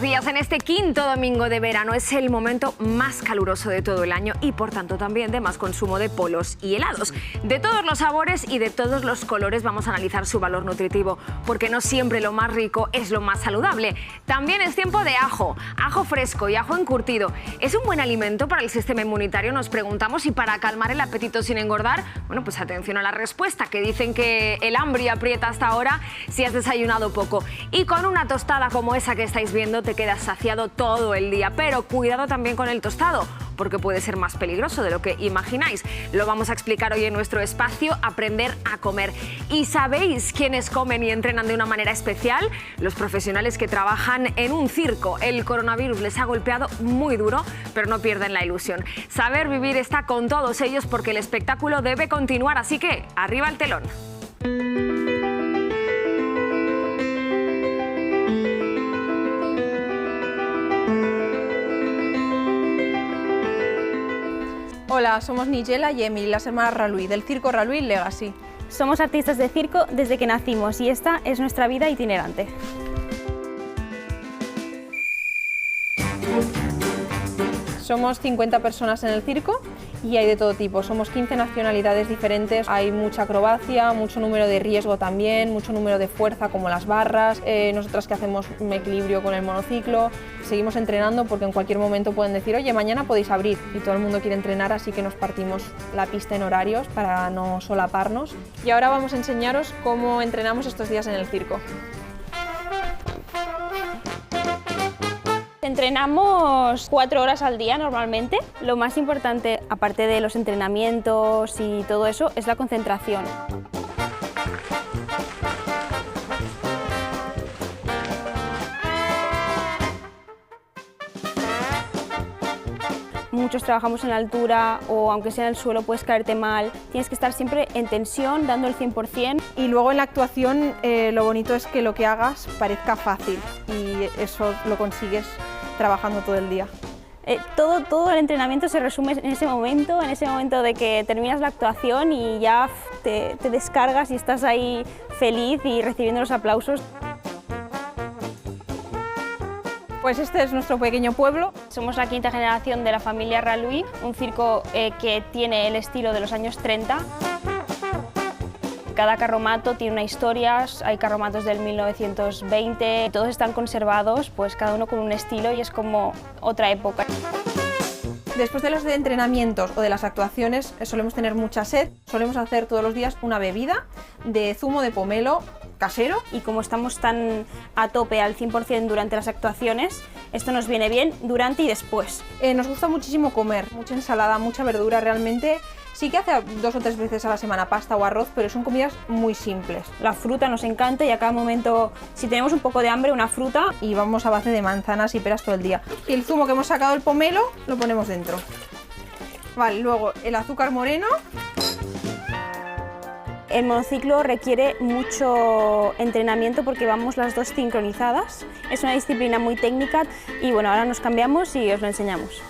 días. En este quinto domingo de verano es el momento más caluroso de todo el año y por tanto también de más consumo de polos y helados. De todos los sabores y de todos los colores vamos a analizar su valor nutritivo, porque no siempre lo más rico es lo más saludable. También es tiempo de ajo fresco y ajo encurtido. ¿Es un buen alimento para el sistema inmunitario? Nos preguntamos, y para calmar el apetito sin engordar, bueno, pues atención a la respuesta, que dicen que el hambre aprieta hasta ahora si has desayunado poco. Y con una tostada como esa que estáis viendo te quedas saciado todo el día, pero cuidado también con el tostado, porque puede ser más peligroso de lo que imagináis. Lo vamos a explicar hoy en nuestro espacio Aprender a Comer. ¿Y sabéis quiénes comen y entrenan de una manera especial? Los profesionales que trabajan en un circo. El coronavirus les ha golpeado muy duro, pero no pierden la ilusión. Saber Vivir está con todos ellos porque el espectáculo debe continuar, así que arriba el telón. Hola, somos Nigella y Emily, las hermanas Raluy, del circo Raluy Legacy. Somos artistas de circo desde que nacimos y esta es nuestra vida itinerante. Somos 50 personas en el circo y hay de todo tipo. Somos 15 nacionalidades diferentes, hay mucha acrobacia, mucho número de riesgo también, mucho número de fuerza como las barras, nosotras que hacemos un equilibrio con el monociclo. Seguimos entrenando porque en cualquier momento pueden decir, oye, mañana podéis abrir, y todo el mundo quiere entrenar, así que nos partimos la pista en horarios para no solaparnos. Y ahora vamos a enseñaros cómo entrenamos estos días en el circo. Entrenamos 4 horas al día normalmente. Lo más importante, aparte de los entrenamientos y todo eso, es la concentración. Muchos trabajamos en la altura o aunque sea en el suelo puedes caerte mal. Tienes que estar siempre en tensión, dando el 100%. Y luego en la actuación lo bonito es que lo que hagas parezca fácil y eso lo consigues trabajando todo el día. Todo el entrenamiento se resume en ese momento de que terminas la actuación y ya te descargas y estás ahí feliz y recibiendo los aplausos. Pues este es nuestro pequeño pueblo. Somos la quinta generación de la familia Raluy, un circo que tiene el estilo de los años 30. Cada carromato tiene una historia, hay carromatos del 1920, todos están conservados, pues cada uno con un estilo y es como otra época. Después de los entrenamientos o de las actuaciones solemos tener mucha sed, solemos hacer todos los días una bebida de zumo de pomelo casero. Y como estamos tan a tope al 100% durante las actuaciones, esto nos viene bien durante y después. Nos gusta muchísimo comer, mucha ensalada, mucha verdura, realmente sí que hace 2 o 3 veces a la semana pasta o arroz, pero son comidas muy simples. La fruta nos encanta y a cada momento, si tenemos un poco de hambre, una fruta. Y vamos a base de manzanas y peras todo el día. Y el zumo que hemos sacado del pomelo lo ponemos dentro. Vale, luego el azúcar moreno. El monociclo requiere mucho entrenamiento porque vamos las dos sincronizadas. Es una disciplina muy técnica y bueno, ahora nos cambiamos y os lo enseñamos.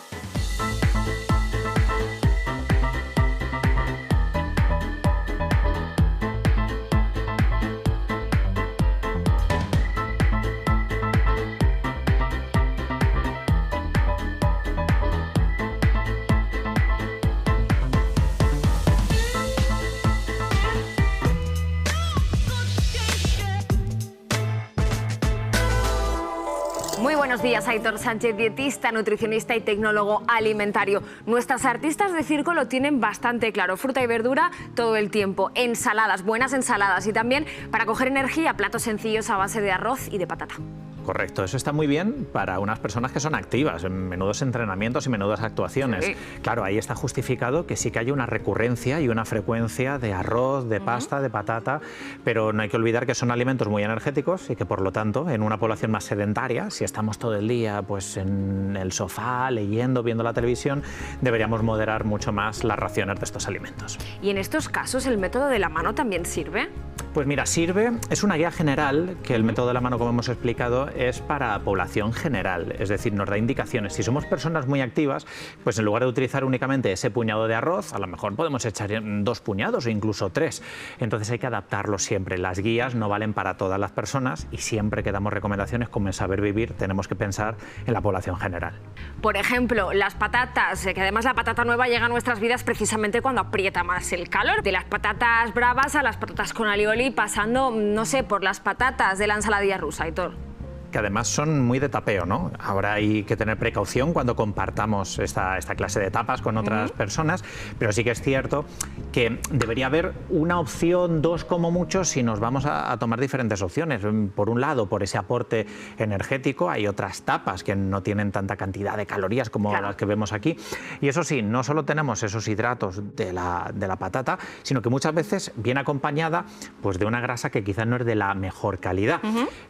Muy buenos días, Aitor Sánchez, dietista, nutricionista y tecnólogo alimentario. Nuestras artistas de circo lo tienen bastante claro, fruta y verdura todo el tiempo, ensaladas, buenas ensaladas y también para coger energía, platos sencillos a base de arroz y de patata. Correcto, eso está muy bien para unas personas que son activas, en menudos entrenamientos y menudas actuaciones. Sí. Claro, ahí está justificado que sí que haya una recurrencia y una frecuencia de arroz, de pasta, de patata, pero no hay que olvidar que son alimentos muy energéticos y que por lo tanto en una población más sedentaria, si estamos todo el día pues en el sofá, leyendo, viendo la televisión, deberíamos moderar mucho más las raciones de estos alimentos. ¿Y en estos casos el método de la mano también sirve? Pues mira, sirve, es una guía general que el método de la mano, como hemos explicado, es para población general, es decir, nos da indicaciones. Si somos personas muy activas, pues en lugar de utilizar únicamente ese puñado de arroz, a lo mejor podemos echar 2 puñados o incluso 3. Entonces hay que adaptarlo siempre. Las guías no valen para todas las personas y siempre que damos recomendaciones como en Saber Vivir tenemos que pensar en la población general. Por ejemplo, las patatas, que además la patata nueva llega a nuestras vidas precisamente cuando aprieta más el calor. De las patatas bravas a las patatas con alioli, pasando, no sé, por las patatas de la ensaladilla rusa, Aitor. Que además son muy de tapeo, ¿no? Ahora hay que tener precaución cuando compartamos esta clase de tapas con otras personas, pero sí que es cierto que debería haber una opción, 2 como mucho, si nos vamos a tomar diferentes opciones. Por un lado, por ese aporte energético, hay otras tapas que no tienen tanta cantidad de calorías como las que vemos aquí. Y eso sí, no solo tenemos esos hidratos de la patata, sino que muchas veces viene acompañada pues, de una grasa que quizás no es de la mejor calidad.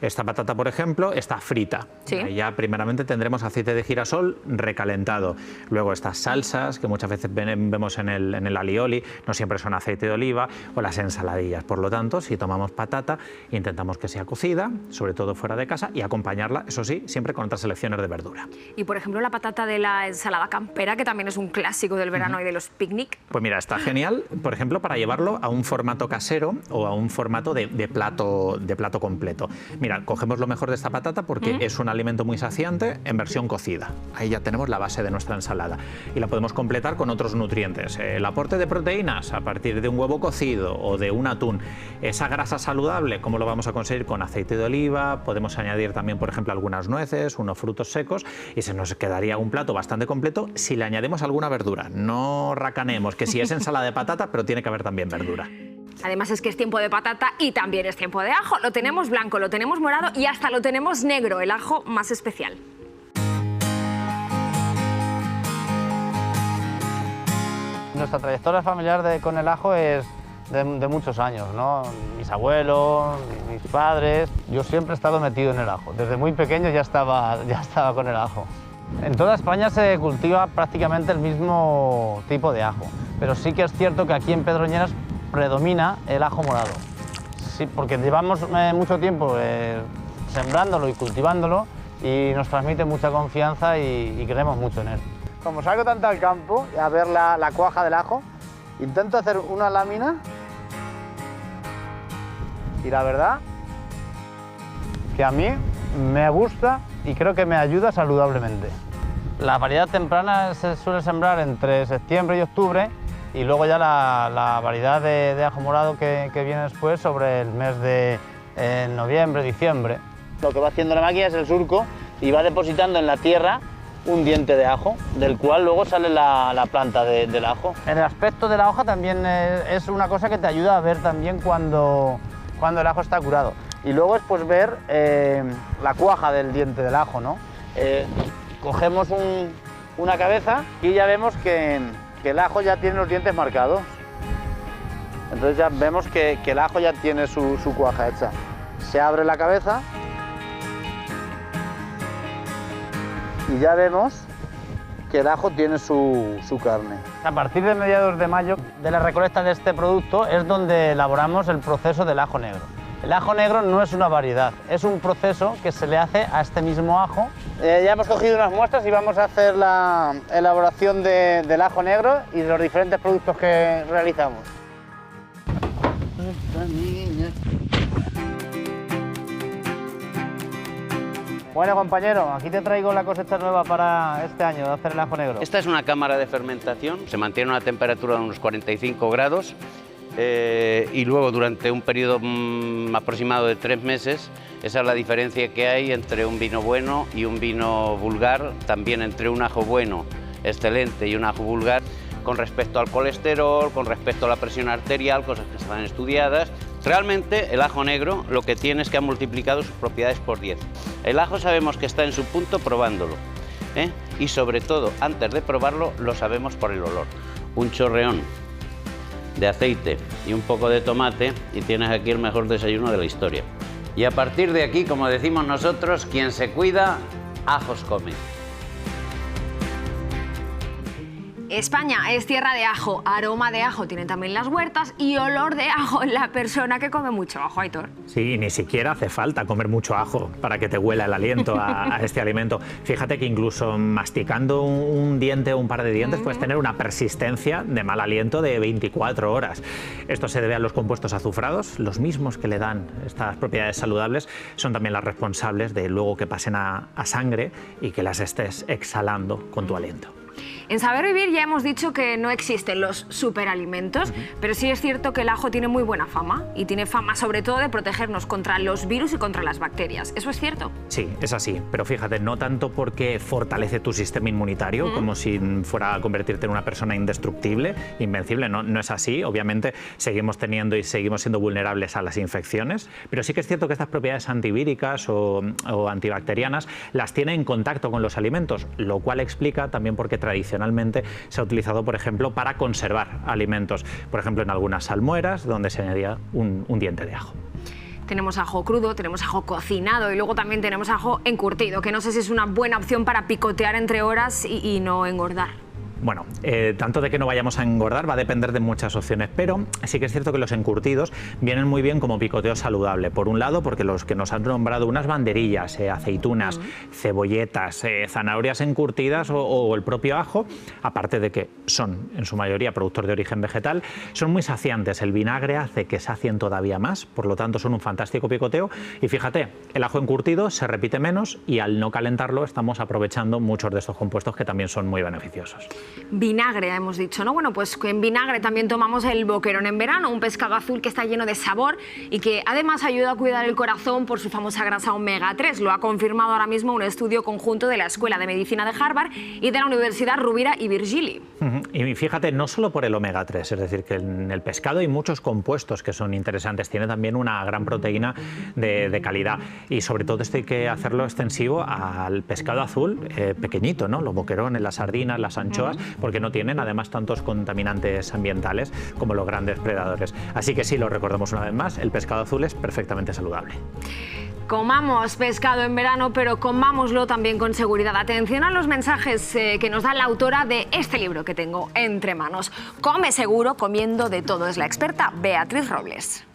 Esta patata, por ejemplo, está frita. Sí. Ya primeramente tendremos aceite de girasol recalentado. Luego estas salsas que muchas veces vemos en el alioli, no siempre son aceite de oliva, o las ensaladillas. Por lo tanto, si tomamos patata, intentamos que sea cocida, sobre todo fuera de casa, y acompañarla, eso sí, siempre con otras selecciones de verdura. Y por ejemplo, la patata de la ensalada campera, que también es un clásico del verano y de los picnic. Pues mira, está genial, por ejemplo, para llevarlo a un formato casero o a un formato de plato completo. Mira, cogemos lo mejor de esta patata porque es un alimento muy saciante en versión cocida. Ahí ya tenemos la base de nuestra ensalada y la podemos completar con otros nutrientes. El aporte de proteínas a partir de un huevo cocido o de un atún. Esa grasa saludable, ¿cómo lo vamos a conseguir? Con aceite de oliva, podemos añadir también, por ejemplo, algunas nueces, unos frutos secos y se nos quedaría un plato bastante completo si le añadimos alguna verdura. No racanemos que si es ensalada de patata, pero tiene que haber también verdura. Además es que es tiempo de patata y también es tiempo de ajo. Lo tenemos blanco, lo tenemos morado y hasta lo tenemos negro, el ajo más especial. Nuestra trayectoria familiar con el ajo es de muchos años, ¿no? Mis abuelos, mis padres, yo siempre he estado metido en el ajo. Desde muy pequeño ya estaba con el ajo. En toda España se cultiva prácticamente el mismo tipo de ajo, pero sí que es cierto que aquí en Pedroñeras predomina el ajo morado. Sí, porque llevamos mucho tiempo sembrándolo y cultivándolo y nos transmite mucha confianza y creemos mucho en él. Como salgo tanto al campo a ver la cuaja del ajo, intento hacer una lámina y la verdad que a mí me gusta y creo que me ayuda saludablemente. La variedad temprana se suele sembrar entre septiembre y octubre y luego ya la variedad de ajo morado que viene después sobre el mes de noviembre, diciembre. Lo que va haciendo la máquina es el surco y va depositando en la tierra un diente de ajo, del cual luego sale la planta del ajo. En el aspecto de la hoja también es una cosa que te ayuda a ver también cuando el ajo está curado. Y luego es pues ver la cuaja del diente del ajo, ¿no? Cogemos una cabeza y ya vemos que el ajo ya tiene los dientes marcados. Entonces ya vemos que el ajo ya tiene su cuaja hecha. Se abre la cabeza y ya vemos que el ajo tiene su carne. A partir de mediados de mayo, de la recolecta de este producto, es donde elaboramos el proceso del ajo negro. El ajo negro no es una variedad, es un proceso que se le hace a este mismo ajo. Ya hemos cogido unas muestras y vamos a hacer la elaboración del ajo negro y de los diferentes productos que realizamos. Bueno, compañero, aquí te traigo la cosecha nueva para este año de hacer el ajo negro. Esta es una cámara de fermentación, se mantiene a una temperatura de unos 45 grados. Y luego durante un periodo aproximado de 3 meses, esa es la diferencia que hay entre un vino bueno y un vino vulgar, también entre un ajo bueno, excelente, y un ajo vulgar, con respecto al colesterol, con respecto a la presión arterial, cosas que están estudiadas. Realmente el ajo negro lo que tiene es que ha multiplicado sus propiedades por 10. El ajo sabemos que está en su punto probándolo, y sobre todo, antes de probarlo, lo sabemos por el olor. Un chorreón de aceite y un poco de tomate y tienes aquí el mejor desayuno de la historia. Y a partir de aquí, como decimos nosotros, quien se cuida, ajos come. España es tierra de ajo, aroma de ajo tienen también las huertas y olor de ajo en la persona que come mucho ajo, Aitor. Sí, ni siquiera hace falta comer mucho ajo para que te huela el aliento a este alimento. Fíjate que incluso masticando un diente o un par de dientes puedes tener una persistencia de mal aliento de 24 horas. Esto se debe a los compuestos azufrados, los mismos que le dan estas propiedades saludables, son también las responsables de luego que pasen a sangre y que las estés exhalando con tu aliento. En Saber Vivir ya hemos dicho que no existen los superalimentos, pero sí es cierto que el ajo tiene muy buena fama y tiene fama sobre todo de protegernos contra los virus y contra las bacterias. ¿Eso es cierto? Sí, es así, pero fíjate, no tanto porque fortalece tu sistema inmunitario, como si fuera a convertirte en una persona indestructible, invencible, no es así. Obviamente seguimos teniendo y seguimos siendo vulnerables a las infecciones, pero sí que es cierto que estas propiedades antivíricas o antibacterianas las tiene en contacto con los alimentos, lo cual explica también por qué tradicionalmente se ha utilizado, por ejemplo, para conservar alimentos, por ejemplo, en algunas salmueras donde se añadía un diente de ajo. Tenemos ajo crudo, tenemos ajo cocinado y luego también tenemos ajo encurtido, que no sé si es una buena opción para picotear entre horas y no engordar. Bueno, tanto de que no vayamos a engordar va a depender de muchas opciones, pero sí que es cierto que los encurtidos vienen muy bien como picoteo saludable. Por un lado, porque los que nos han nombrado unas banderillas, aceitunas, cebolletas, zanahorias encurtidas o el propio ajo, aparte de que son en su mayoría productos de origen vegetal, son muy saciantes. El vinagre hace que sacien todavía más, por lo tanto son un fantástico picoteo. Y fíjate, el ajo encurtido se repite menos y al no calentarlo estamos aprovechando muchos de estos compuestos que también son muy beneficiosos. Vinagre, hemos dicho, ¿no? Bueno, pues en vinagre también tomamos el boquerón en verano, un pescado azul que está lleno de sabor y que además ayuda a cuidar el corazón por su famosa grasa omega 3. Lo ha confirmado ahora mismo un estudio conjunto de la Escuela de Medicina de Harvard y de la Universidad Rovira i Virgili. Y fíjate, no solo por el omega 3, es decir, que en el pescado hay muchos compuestos que son interesantes, tiene también una gran proteína de calidad y sobre todo esto hay que hacerlo extensivo al pescado azul pequeñito, ¿no? Los boquerones, las sardinas, las anchoas, porque no tienen además tantos contaminantes ambientales como los grandes predadores. Así que sí, lo recordamos una vez más, el pescado azul es perfectamente saludable. Comamos pescado en verano, pero comámoslo también con seguridad. Atención a los mensajes que nos da la autora de este libro que tengo entre manos. Come seguro, comiendo de todo. Es la experta Beatriz Robles.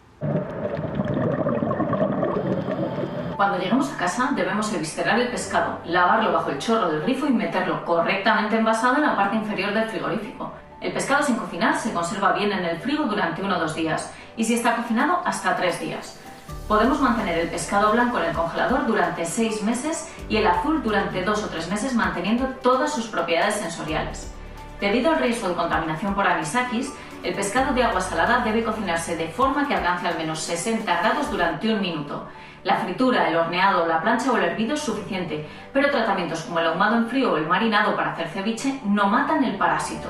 Cuando lleguemos a casa debemos eviscerar el pescado, lavarlo bajo el chorro del grifo y meterlo correctamente envasado en la parte inferior del frigorífico. El pescado sin cocinar se conserva bien en el frigo durante 1 o 2 días y si está cocinado hasta 3 días. Podemos mantener el pescado blanco en el congelador durante 6 meses y el azul durante 2 o 3 meses manteniendo todas sus propiedades sensoriales. Debido al riesgo de contaminación por anisakis, el pescado de agua salada debe cocinarse de forma que alcance al menos 60 grados durante 1 minuto. La fritura, el horneado, la plancha o el hervido es suficiente, pero tratamientos como el ahumado en frío o el marinado para hacer ceviche no matan el parásito.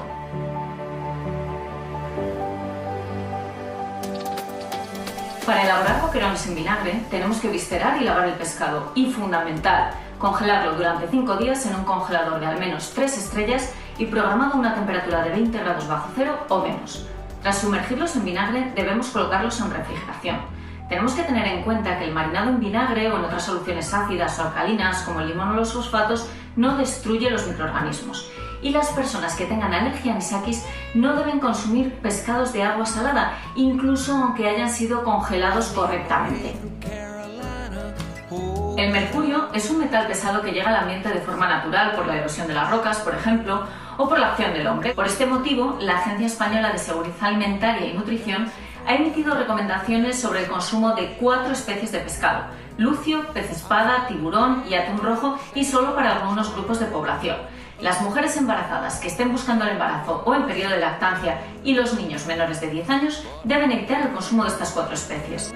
Para elaborar boquerones en vinagre tenemos que viscerar y lavar el pescado y, fundamental, congelarlo durante 5 días en un congelador de al menos 3 estrellas y programado a una temperatura de 20 grados bajo cero o menos. Tras sumergirlos en vinagre debemos colocarlos en refrigeración. Tenemos que tener en cuenta que el marinado en vinagre o en otras soluciones ácidas o alcalinas como el limón o los fosfatos no destruye los microorganismos. Y las personas que tengan alergia a anisakis no deben consumir pescados de agua salada, incluso aunque hayan sido congelados correctamente. El mercurio es un metal pesado que llega al ambiente de forma natural por la erosión de las rocas, por ejemplo, o por la acción del hombre. Por este motivo, la Agencia Española de Seguridad Alimentaria y Nutrición ha emitido recomendaciones sobre el consumo de 4 especies de pescado: lucio, pez espada, tiburón y atún rojo, y solo para algunos grupos de población. Las mujeres embarazadas que estén buscando el embarazo o en periodo de lactancia y los niños menores de 10 años deben evitar el consumo de estas 4 especies.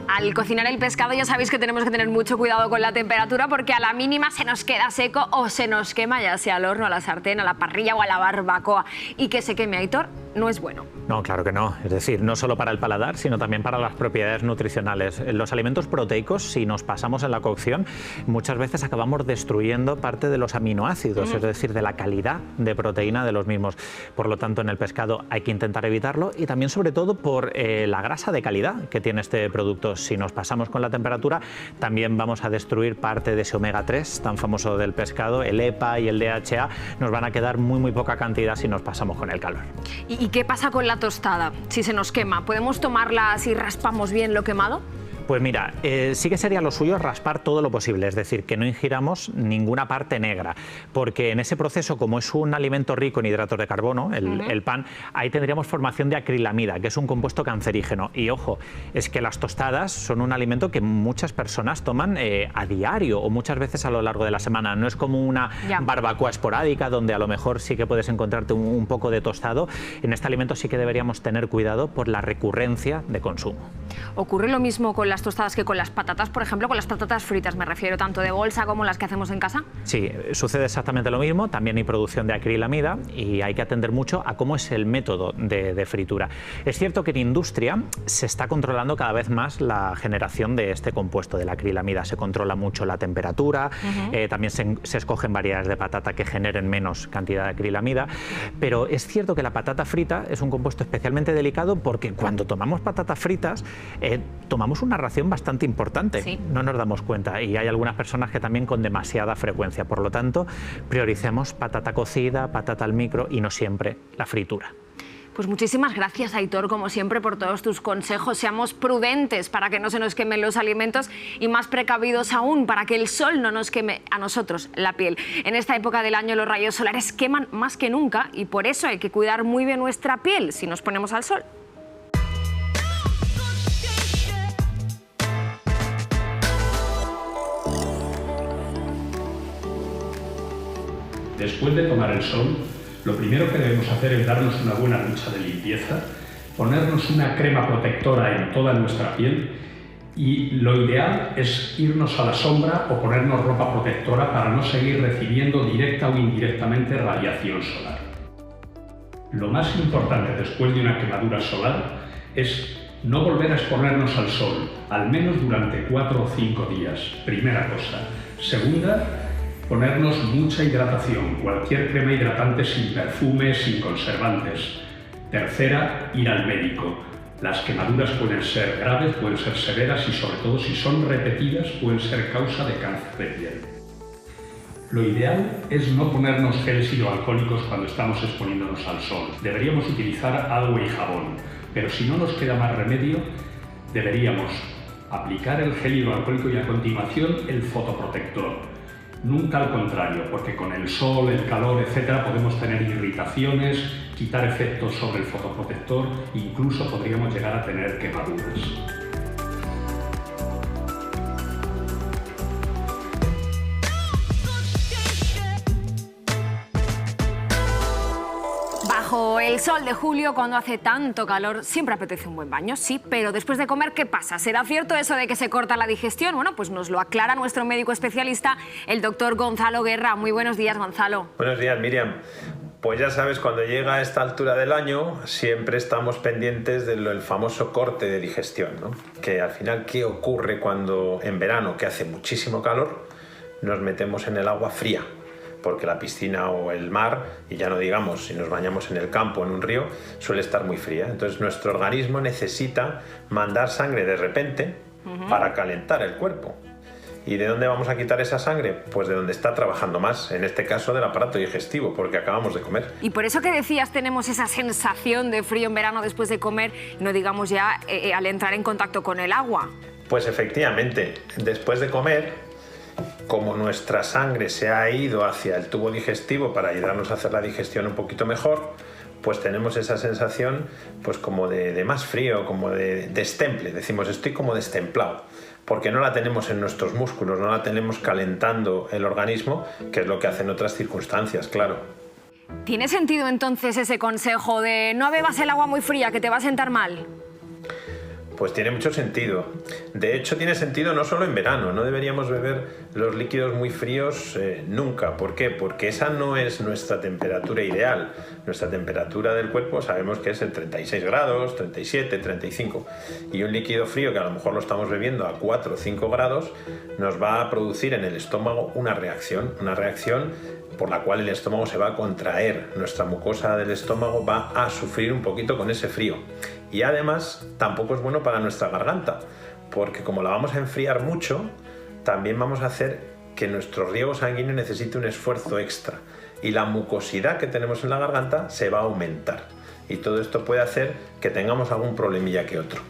Al cocinar el pescado ya sabéis que tenemos que tener mucho cuidado con la temperatura porque a la mínima se nos queda seco o se nos quema, ya sea al horno, a la sartén, a la parrilla o a la barbacoa. Y que se queme, Aitor, no es bueno. No, claro que no. Es decir, no solo para el paladar, sino también para las propiedades nutricionales. Los alimentos proteicos, si nos pasamos en la cocción, muchas veces acabamos destruyendo parte de los aminoácidos, es decir, de la calidad de proteína de los mismos. Por lo tanto, en el pescado hay que intentar evitarlo y también, sobre todo, por la grasa de calidad que tiene este producto. Si nos pasamos con la temperatura, también vamos a destruir parte de ese omega 3 tan famoso del pescado, el EPA y el DHA. Nos van a quedar muy poca cantidad si nos pasamos con el calor. ¿Y qué pasa con la tostada? Si se nos quema, ¿podemos tomarla si raspamos bien lo quemado? Pues mira, sí que sería lo suyo raspar todo lo posible, es decir, que no ingiramos ninguna parte negra, porque en ese proceso, como es un alimento rico en hidratos de carbono, el pan, ahí tendríamos formación de acrilamida, que es un compuesto cancerígeno. Y ojo, es que las tostadas son un alimento que muchas personas toman a diario o muchas veces a lo largo de la semana. No es como una barbacoa esporádica, donde a lo mejor sí que puedes encontrarte un poco de tostado. En este alimento sí que deberíamos tener cuidado por la recurrencia de consumo. ¿Ocurre lo mismo con las tostadas que con las patatas, por ejemplo, con las patatas fritas? Me refiero tanto de bolsa como las que hacemos en casa. Sí, sucede exactamente lo mismo. También hay producción de acrilamida y hay que atender mucho a cómo es el método de fritura. Es cierto que en industria se está controlando cada vez más la generación de este compuesto de la acrilamida. Se controla mucho la temperatura, también se escogen variedades de patata que generen menos cantidad de acrilamida, pero es cierto que la patata frita es un compuesto especialmente delicado porque cuando tomamos patatas fritas tomamos una ración bastante importante, no nos damos cuenta, y hay algunas personas que también con demasiada frecuencia. Por lo tanto, prioricemos patata cocida, patata al micro y no siempre la fritura. Pues muchísimas gracias, Aitor, como siempre, por todos tus consejos. Seamos prudentes para que no se nos quemen los alimentos y más precavidos aún para que el sol no nos queme a nosotros la piel. En esta época del año los rayos solares queman más que nunca y por eso hay que cuidar muy bien nuestra piel si nos ponemos al sol. Después de tomar el sol, lo primero que debemos hacer es darnos una buena ducha de limpieza, ponernos una crema protectora en toda nuestra piel y lo ideal es irnos a la sombra o ponernos ropa protectora para no seguir recibiendo directa o indirectamente radiación solar. Lo más importante después de una quemadura solar es no volver a exponernos al sol, al menos durante 4 o 5 días, primera cosa. Segunda, ponernos mucha hidratación, cualquier crema hidratante sin perfume, sin conservantes. Tercera, ir al médico. Las quemaduras pueden ser graves, pueden ser severas y sobre todo si son repetidas pueden ser causa de cáncer de piel. Lo ideal es no ponernos geles hidroalcohólicos cuando estamos exponiéndonos al sol. Deberíamos utilizar agua y jabón, pero si no nos queda más remedio, deberíamos aplicar el gel hidroalcohólico y a continuación el fotoprotector. Nunca al contrario, porque con el sol, el calor, etcétera, podemos tener irritaciones, quitar efectos sobre el fotoprotector, incluso podríamos llegar a tener quemaduras. Bajo el sol de julio, cuando hace tanto calor, siempre apetece un buen baño, sí, pero después de comer, ¿qué pasa? ¿Será cierto eso de que se corta la digestión? Bueno, pues nos lo aclara nuestro médico especialista, el doctor Gonzalo Guerra. Muy buenos días, Gonzalo. Buenos días, Miriam. Pues ya sabes, cuando llega a esta altura del año, siempre estamos pendientes del famoso corte de digestión, ¿no? Que al final, ¿qué ocurre cuando en verano, que hace muchísimo calor, nos metemos en el agua fría? Porque la piscina o el mar, y ya no digamos si nos bañamos en el campo o en un río, suele estar muy fría. Entonces nuestro organismo necesita mandar sangre de repente para calentar el cuerpo. ¿Y de dónde vamos a quitar esa sangre? Pues de donde está trabajando más, en este caso del aparato digestivo, porque acabamos de comer. Y por eso que decías, tenemos esa sensación de frío en verano después de comer, no digamos ya al entrar en contacto con el agua. Pues efectivamente, después de comer, como nuestra sangre se ha ido hacia el tubo digestivo para ayudarnos a hacer la digestión un poquito mejor, pues tenemos esa sensación pues como de más frío, como de destemple. Decimos, estoy como destemplado, porque no la tenemos en nuestros músculos, no la tenemos calentando el organismo, que es lo que hace en otras circunstancias, claro. ¿Tiene sentido entonces ese consejo de no bebas el agua muy fría, que te va a sentar mal? Pues tiene mucho sentido. De hecho, tiene sentido no solo en verano. No deberíamos beber los líquidos muy fríos nunca. ¿Por qué? Porque esa no es nuestra temperatura ideal. Nuestra temperatura del cuerpo sabemos que es en 36 grados, 37, 35. Y un líquido frío que a lo mejor lo estamos bebiendo a 4 o 5 grados nos va a producir en el estómago una reacción por la cual el estómago se va a contraer. Nuestra mucosa del estómago va a sufrir un poquito con ese frío. Y además tampoco es bueno para nuestra garganta, porque como la vamos a enfriar mucho, también vamos a hacer que nuestro riego sanguíneo necesite un esfuerzo extra y la mucosidad que tenemos en la garganta se va a aumentar. Y todo esto puede hacer que tengamos algún problemilla que otro.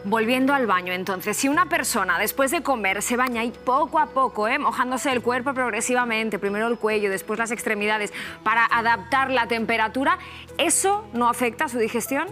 Volviendo al baño, entonces, si una persona después de comer se baña y poco a poco, mojándose el cuerpo progresivamente, primero el cuello, después las extremidades, para adaptar la temperatura, ¿eso no afecta a su digestión?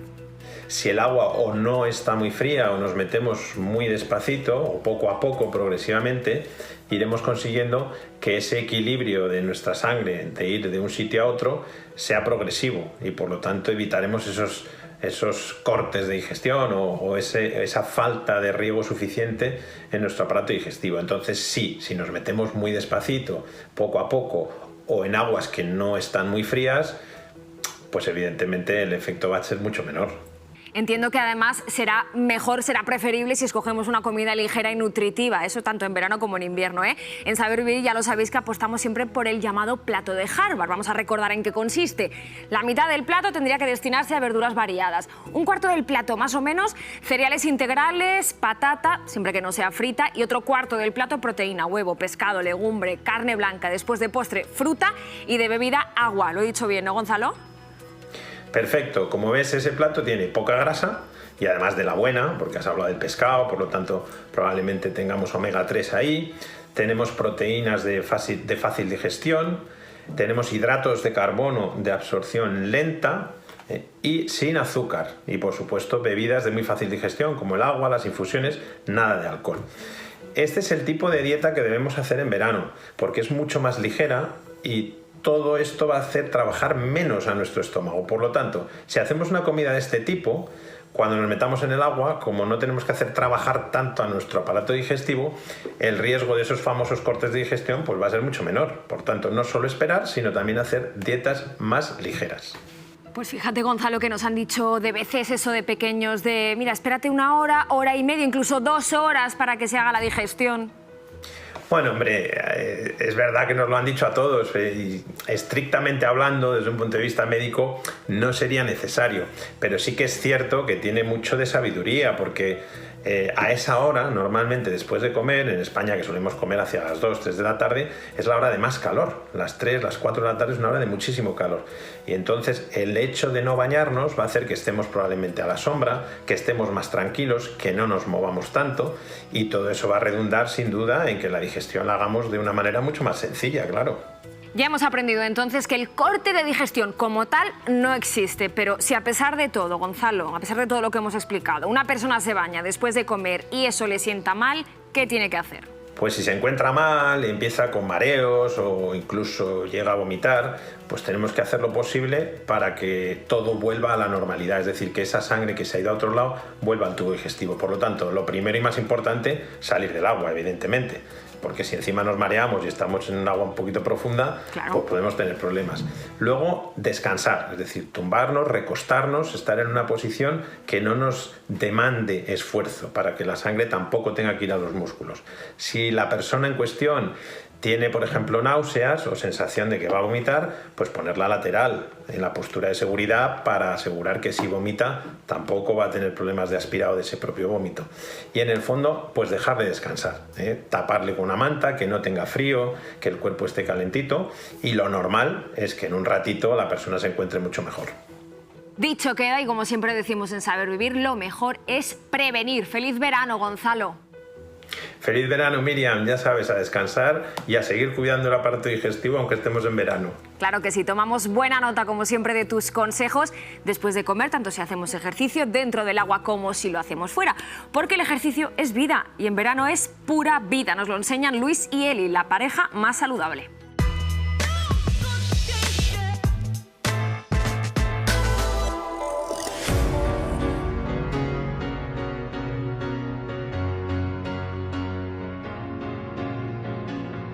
Si el agua o no está muy fría o nos metemos muy despacito o poco a poco, progresivamente, iremos consiguiendo que ese equilibrio de nuestra sangre, de ir de un sitio a otro, sea progresivo y por lo tanto evitaremos esos cortes de digestión o esa falta de riego suficiente en nuestro aparato digestivo. Entonces sí, si nos metemos muy despacito, poco a poco o en aguas que no están muy frías, pues evidentemente el efecto va a ser mucho menor. Entiendo que además será preferible si escogemos una comida ligera y nutritiva, eso tanto en verano como en invierno, En Saber Vivir ya lo sabéis que apostamos siempre por el llamado plato de Harvard. Vamos a recordar en qué consiste. La mitad del plato tendría que destinarse a verduras variadas. Un cuarto del plato, más o menos, cereales integrales, patata, siempre que no sea frita, y otro cuarto del plato, proteína, huevo, pescado, legumbre, carne blanca, después de postre, fruta y de bebida, agua. Lo he dicho bien, ¿no, Gonzalo? Perfecto, como ves ese plato tiene poca grasa y además de la buena, porque has hablado del pescado, por lo tanto probablemente tengamos omega 3 ahí, tenemos proteínas de fácil digestión, tenemos hidratos de carbono de absorción lenta y sin azúcar y por supuesto bebidas de muy fácil digestión como el agua, las infusiones, nada de alcohol. Este es el tipo de dieta que debemos hacer en verano porque es mucho más ligera y todo esto va a hacer trabajar menos a nuestro estómago. Por lo tanto, si hacemos una comida de este tipo, cuando nos metamos en el agua, como no tenemos que hacer trabajar tanto a nuestro aparato digestivo, el riesgo de esos famosos cortes de digestión pues va a ser mucho menor. Por tanto, no solo esperar, sino también hacer dietas más ligeras. Pues fíjate, Gonzalo, que nos han dicho de veces eso de pequeños, de mira, espérate una hora, hora y media, incluso 2 horas para que se haga la digestión. Bueno, hombre, es verdad que nos lo han dicho a todos y estrictamente hablando, desde un punto de vista médico, no sería necesario. Pero sí que es cierto que tiene mucho de sabiduría porque a esa hora, normalmente después de comer, en España que solemos comer hacia las 2, 3 de la tarde, es la hora de más calor. Las 3, las 4 de la tarde es una hora de muchísimo calor. Y entonces el hecho de no bañarnos va a hacer que estemos probablemente a la sombra, que estemos más tranquilos, que no nos movamos tanto y todo eso va a redundar sin duda en que la digestión la hagamos de una manera mucho más sencilla, claro. Ya hemos aprendido entonces que el corte de digestión como tal no existe, pero si a pesar de todo, Gonzalo, a pesar de todo lo que hemos explicado, una persona se baña después de comer y eso le sienta mal, ¿qué tiene que hacer? Pues si se encuentra mal, empieza con mareos o incluso llega a vomitar, pues tenemos que hacer lo posible para que todo vuelva a la normalidad, es decir, que esa sangre que se ha ido a otro lado vuelva al tubo digestivo. Por lo tanto, lo primero y más importante, salir del agua, evidentemente. Porque si encima nos mareamos y estamos en un agua un poquito profunda, claro, pues podemos tener problemas. Luego, descansar, es decir, tumbarnos, recostarnos, estar en una posición que no nos demande esfuerzo para que la sangre tampoco tenga que ir a los músculos. Si la persona en cuestión tiene, por ejemplo, náuseas o sensación de que va a vomitar, pues ponerla lateral en la postura de seguridad para asegurar que si vomita tampoco va a tener problemas de aspirado de ese propio vómito. Y en el fondo, pues dejarle descansar, taparle con una manta, que no tenga frío, que el cuerpo esté calentito y lo normal es que en un ratito la persona se encuentre mucho mejor. Dicho queda y como siempre decimos en Saber Vivir, lo mejor es prevenir. ¡Feliz verano, Gonzalo! Feliz verano, Miriam, ya sabes, a descansar y a seguir cuidando el aparato digestivo aunque estemos en verano. Claro que sí, tomamos buena nota como siempre de tus consejos después de comer, tanto si hacemos ejercicio dentro del agua como si lo hacemos fuera, porque el ejercicio es vida y en verano es pura vida, nos lo enseñan Luis y Eli, la pareja más saludable.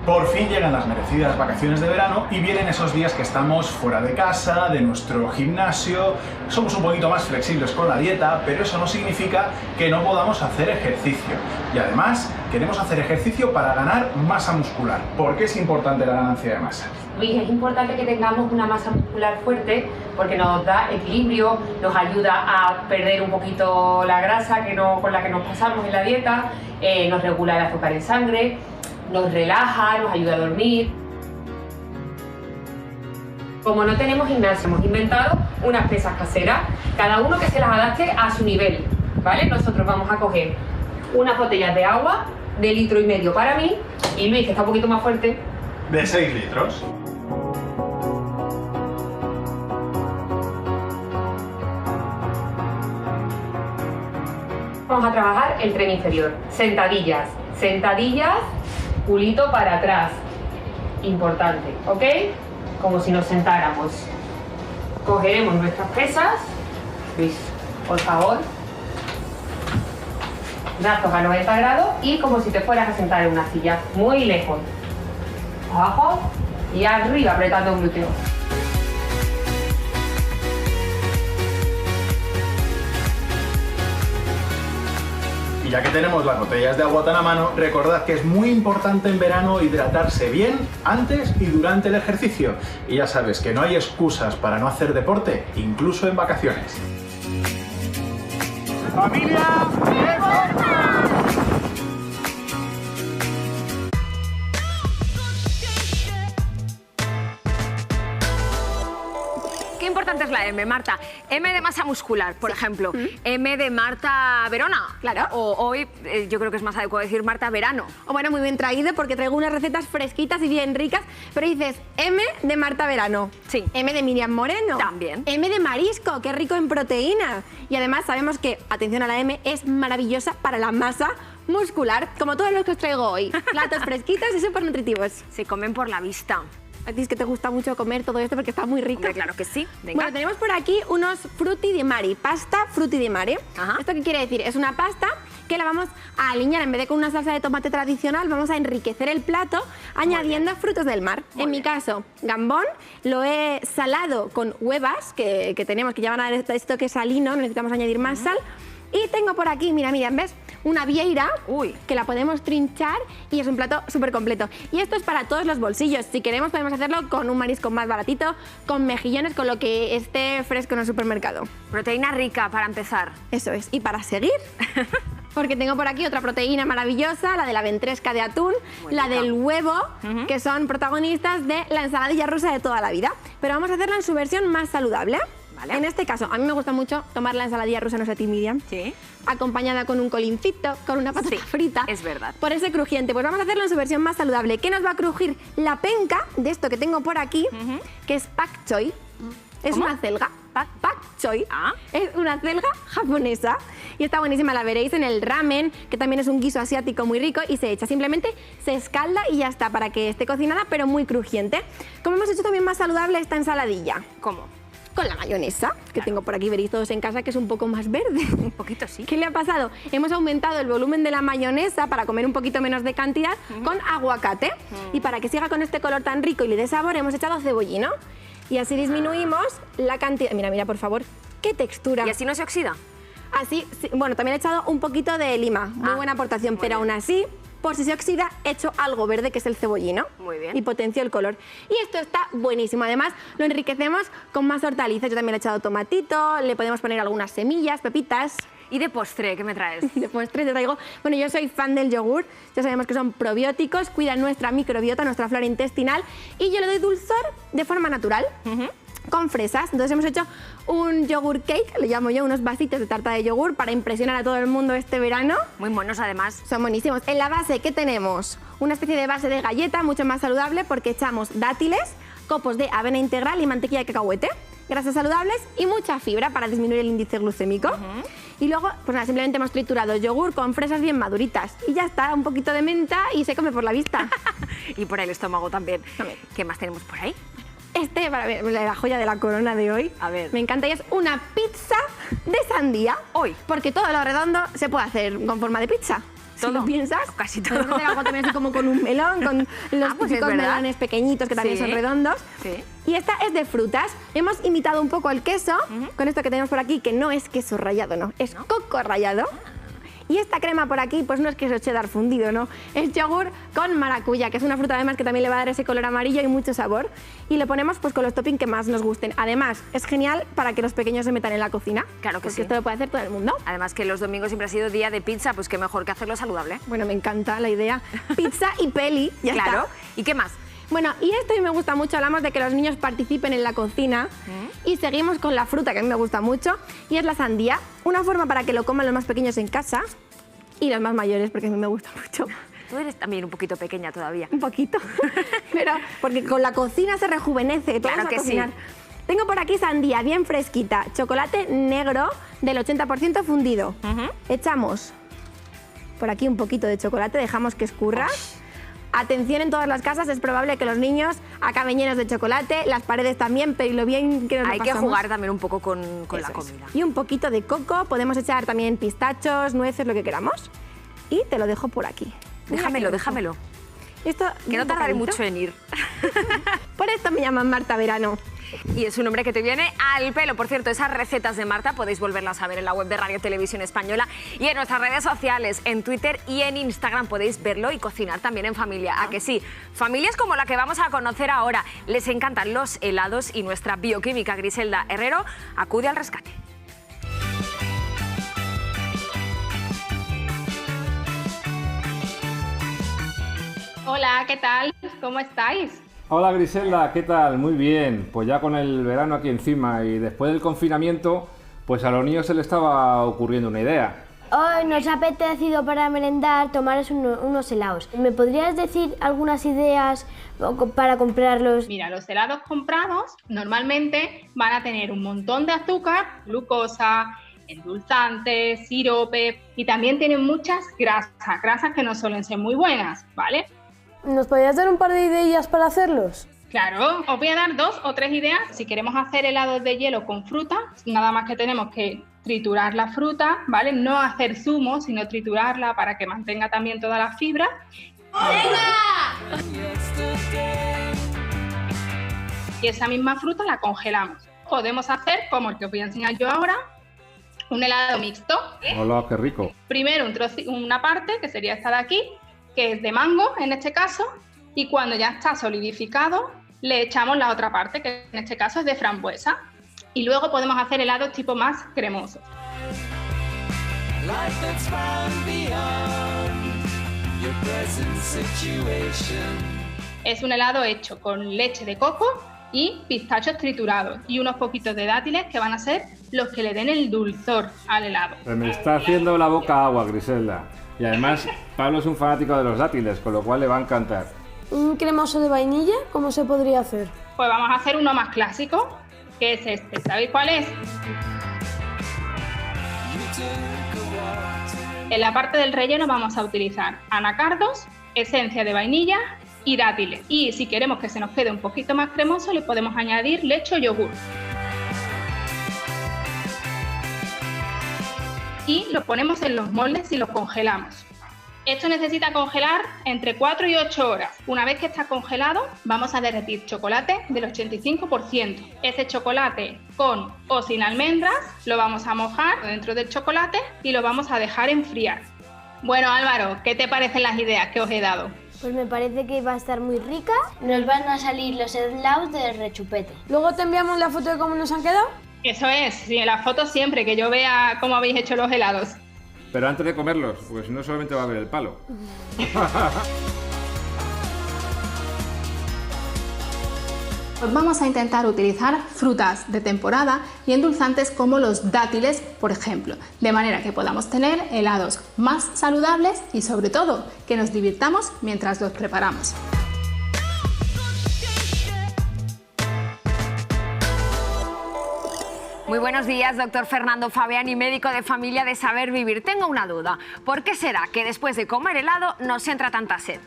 Por fin llegan las merecidas vacaciones de verano y vienen esos días que estamos fuera de casa, de nuestro gimnasio, somos un poquito más flexibles con la dieta, pero eso no significa que no podamos hacer ejercicio. Y además, queremos hacer ejercicio para ganar masa muscular. ¿Por qué es importante la ganancia de masa? Luis, es importante que tengamos una masa muscular fuerte porque nos da equilibrio, nos ayuda a perder un poquito la grasa con la que nos pasamos en la dieta, nos regula el azúcar en sangre, nos relaja, nos ayuda a dormir. Como no tenemos gimnasio, hemos inventado unas pesas caseras, cada uno que se las adapte a su nivel, ¿vale? Nosotros vamos a coger unas botellas de agua de 1,5 litros para mí y Luis, que está un poquito más fuerte, de 6 litros. Vamos a trabajar el tren inferior, sentadillas, sentadillas, culito para atrás, importante, ¿ok? Como si nos sentáramos. Cogeremos nuestras pesas, Luis, por favor, brazos a 90 grados y como si te fueras a sentar en una silla, muy lejos, abajo y arriba apretando un glúteo. Ya que tenemos las botellas de agua tan a mano, recordad que es muy importante en verano hidratarse bien antes y durante el ejercicio. Y ya sabes que no hay excusas para no hacer deporte, incluso en vacaciones. ¡Familia! Qué importante es la M, Marta. M de masa muscular, por ejemplo. M de Marta Verona. Claro. O hoy yo creo que es más adecuado decir Marta Verano. O bueno, muy bien traído porque traigo unas recetas fresquitas y bien ricas. Pero dices M de Marta Verano. Sí. M de Miriam Moreno. También. M de marisco, qué rico en proteína. Y además sabemos que, atención a la M, es maravillosa para la masa muscular, como todos los que os traigo hoy. Platos fresquitos y súper nutritivos. Se comen por la vista. A ti es que te gusta mucho comer todo esto porque está muy rico. Hombre, claro que sí. Venga. Bueno, tenemos por aquí unos frutti di mare, pasta frutti di mare. Ajá. ¿Esto qué quiere decir? Es una pasta que la vamos a aliñar, en vez de con una salsa de tomate tradicional, vamos a enriquecer el plato añadiendo frutos del mar. En mi caso, gambón, lo he salado con huevas que tenemos, que ya van a dar esto que es salino, necesitamos añadir más sal. Y tengo por aquí, mira, ¿ves? Una vieira, que la podemos trinchar y es un plato súper completo. Y esto es para todos los bolsillos. Si queremos podemos hacerlo con un marisco más baratito, con mejillones, con lo que esté fresco en el supermercado. Proteína rica para empezar. Eso es. Y para seguir, porque tengo por aquí otra proteína maravillosa, la de la ventresca de atún, la del huevo, que son protagonistas de la ensaladilla rusa de toda la vida. Pero vamos a hacerla en su versión más saludable. Vale. En este caso, a mí me gusta mucho tomar la ensaladilla rusa, no sé a ti, Miriam. Sí. Acompañada con un colincito, con una patata frita. Es verdad. Por ese crujiente. Pues vamos a hacerlo en su versión más saludable. ¿Qué nos va a crujir? La penca de esto que tengo por aquí, que es pak choi. Es una celga. Pak choi. Es una celga japonesa. Y está buenísima, la veréis en el ramen, que también es un guiso asiático muy rico y se echa. Simplemente se escalda y ya está, para que esté cocinada, pero muy crujiente. Como hemos hecho también más saludable esta ensaladilla. ¿Cómo? Con la mayonesa, que tengo por aquí, veréis todos en casa, que es un poco más verde. Un poquito, sí. ¿Qué le ha pasado? Hemos aumentado el volumen de la mayonesa para comer un poquito menos de cantidad con aguacate. Y para que siga con este color tan rico y le dé sabor, hemos echado cebollino. Y así disminuimos la cantidad... Mira, por favor, qué textura. ¿Y así no se oxida? Así, sí, bueno, también he echado un poquito de lima. Muy buena aportación, pero aún así... Por si se oxida, he hecho algo verde, que es el cebollino. Muy bien. Y potencio el color. Y esto está buenísimo. Además, lo enriquecemos con más hortalizas. Yo también le he echado tomatito, le podemos poner algunas semillas, pepitas. ¿Y de postre qué me traes? De postre te traigo... Bueno, yo soy fan del yogur. Ya sabemos que son probióticos, cuidan nuestra microbiota, nuestra flora intestinal. Y yo le doy dulzor de forma natural. Con fresas. Entonces hemos hecho un yogur cake, le llamo yo, unos vasitos de tarta de yogur para impresionar a todo el mundo este verano. Muy monos además. Son buenísimos. En la base, ¿qué tenemos? Una especie de base de galleta mucho más saludable porque echamos dátiles, copos de avena integral y mantequilla de cacahuete, grasas saludables y mucha fibra para disminuir el índice glucémico. Y luego, pues nada, simplemente hemos triturado yogur con fresas bien maduritas. Y ya está, un poquito de menta y se come por la vista. Y por el estómago también. ¿Qué más tenemos por ahí? Para ver, la joya de la corona de hoy. A ver. Me encanta, y es una pizza de sandía. Hoy. Porque todo lo redondo se puede hacer con forma de pizza. todo. Si lo piensas. Casi todo. Podemos hacer algo también así como con un melón, con los pues típicos es verdad. melones pequeñitos que también Sí. son redondos. Sí. Y esta es de frutas. Hemos imitado un poco el queso con esto que tenemos por aquí, que no es queso rallado, no, es coco rallado. Y esta crema por aquí, pues no es queso cheddar fundido, no, es yogur con maracuyá, que es una fruta además que también le va a dar ese color amarillo y mucho sabor. Y lo ponemos pues con los toppings que más nos gusten. Además, es genial para que los pequeños se metan en la cocina. Claro que porque sí. esto lo puede hacer todo el mundo. Además que los domingos siempre ha sido día de pizza, pues qué mejor que hacerlo saludable. Bueno, me encanta la idea. Pizza y peli, ya Claro. está. ¿Y qué más? Bueno, y esto a mí me gusta mucho, hablamos de que los niños participen en la cocina y seguimos con la fruta que a mí me gusta mucho y es la sandía. Una forma para que lo coman los más pequeños en casa y los más mayores, porque a mí me gusta mucho. Tú eres también un poquito pequeña todavía. Un poquito, pero porque con la cocina se rejuvenece. Claro Vamos a que sí. cocinar. Tengo por aquí sandía bien fresquita, chocolate negro del 80% fundido. Echamos por aquí un poquito de chocolate, dejamos que escurra. Atención, en todas las casas es probable que los niños acaben llenos de chocolate, las paredes también, pero lo bien que nos lo Hay que pasamos. jugar también un poco con la Eso es. comida. Y un poquito de coco, podemos echar también pistachos, nueces, lo que queramos. Y te lo dejo por aquí. Mira Déjamelo, qué rico. déjamelo. Esto Que no un tardaré bocadito. mucho en ir. Por esto me llaman Marta Verano. Y es un nombre que te viene al pelo. Por cierto, esas recetas de Marta podéis volverlas a ver en la web de Radio Televisión Española y en nuestras redes sociales, en Twitter y en Instagram podéis verlo y cocinar también en familia. ¿A que sí? Familias como la que vamos a conocer ahora. Les encantan los helados y nuestra bioquímica Griselda Herrero acude al rescate. Hola, ¿qué tal? ¿Cómo estáis? Hola Griselda, ¿qué tal? Muy bien, pues ya con el verano aquí encima y después del confinamiento, pues a los niños se les estaba ocurriendo una idea. Hoy nos ha apetecido para merendar tomaros unos helados. ¿Me podrías decir algunas ideas para comprarlos? Mira, los helados comprados normalmente van a tener un montón de azúcar, glucosa, endulzantes, sirope y también tienen muchas grasas que no suelen ser muy buenas, ¿vale? ¿Nos podrías dar un par de ideas para hacerlos? Claro, os voy a dar 2 o 3 ideas. Si queremos hacer helados de hielo con fruta, nada más que tenemos que triturar la fruta, ¿vale? No hacer zumo, sino triturarla para que mantenga también toda la fibra. Y esa misma fruta la congelamos. Podemos hacer, como el que os voy a enseñar yo ahora, un helado mixto. Hola, qué rico. Primero una parte, que sería esta de aquí, que es de mango en este caso, y cuando ya está solidificado le echamos la otra parte, que en este caso es de frambuesa, y luego podemos hacer helados tipo más cremosos. Es un helado hecho con leche de coco y pistachos triturados y unos poquitos de dátiles que van a ser los que le den el dulzor al helado. Pues me está haciendo la boca agua, Griselda. Y además, Pablo es un fanático de los dátiles, con lo cual le va a encantar. ¿Un cremoso de vainilla? ¿Cómo se podría hacer? Pues vamos a hacer uno más clásico, que es este. ¿Sabéis cuál es? En la parte del relleno vamos a utilizar anacardos, esencia de vainilla y dátiles. Y si queremos que se nos quede un poquito más cremoso, le podemos añadir leche o yogur. Y lo ponemos en los moldes y los congelamos. Esto necesita congelar entre 4 y 8 horas. Una vez que está congelado, vamos a derretir chocolate del 85%. Ese chocolate con o sin almendras lo vamos a mojar dentro del chocolate y lo vamos a dejar enfriar. Bueno, Álvaro, ¿qué te parecen las ideas que os he dado? Pues me parece que va a estar muy rica. Nos van a salir los helados de rechupete. ¿Luego te enviamos la foto de cómo nos han quedado? Eso es, sí, en la foto siempre, que yo vea cómo habéis hecho los helados. Pero antes de comerlos, porque si no solamente va a ver el palo. Pues vamos a intentar utilizar frutas de temporada y endulzantes como los dátiles, por ejemplo, de manera que podamos tener helados más saludables y sobre todo que nos divirtamos mientras los preparamos. Muy buenos días, doctor Fernando Fabiani, médico de familia de Saber Vivir. Tengo una duda. ¿Por qué será que después de comer helado nos entra tanta sed?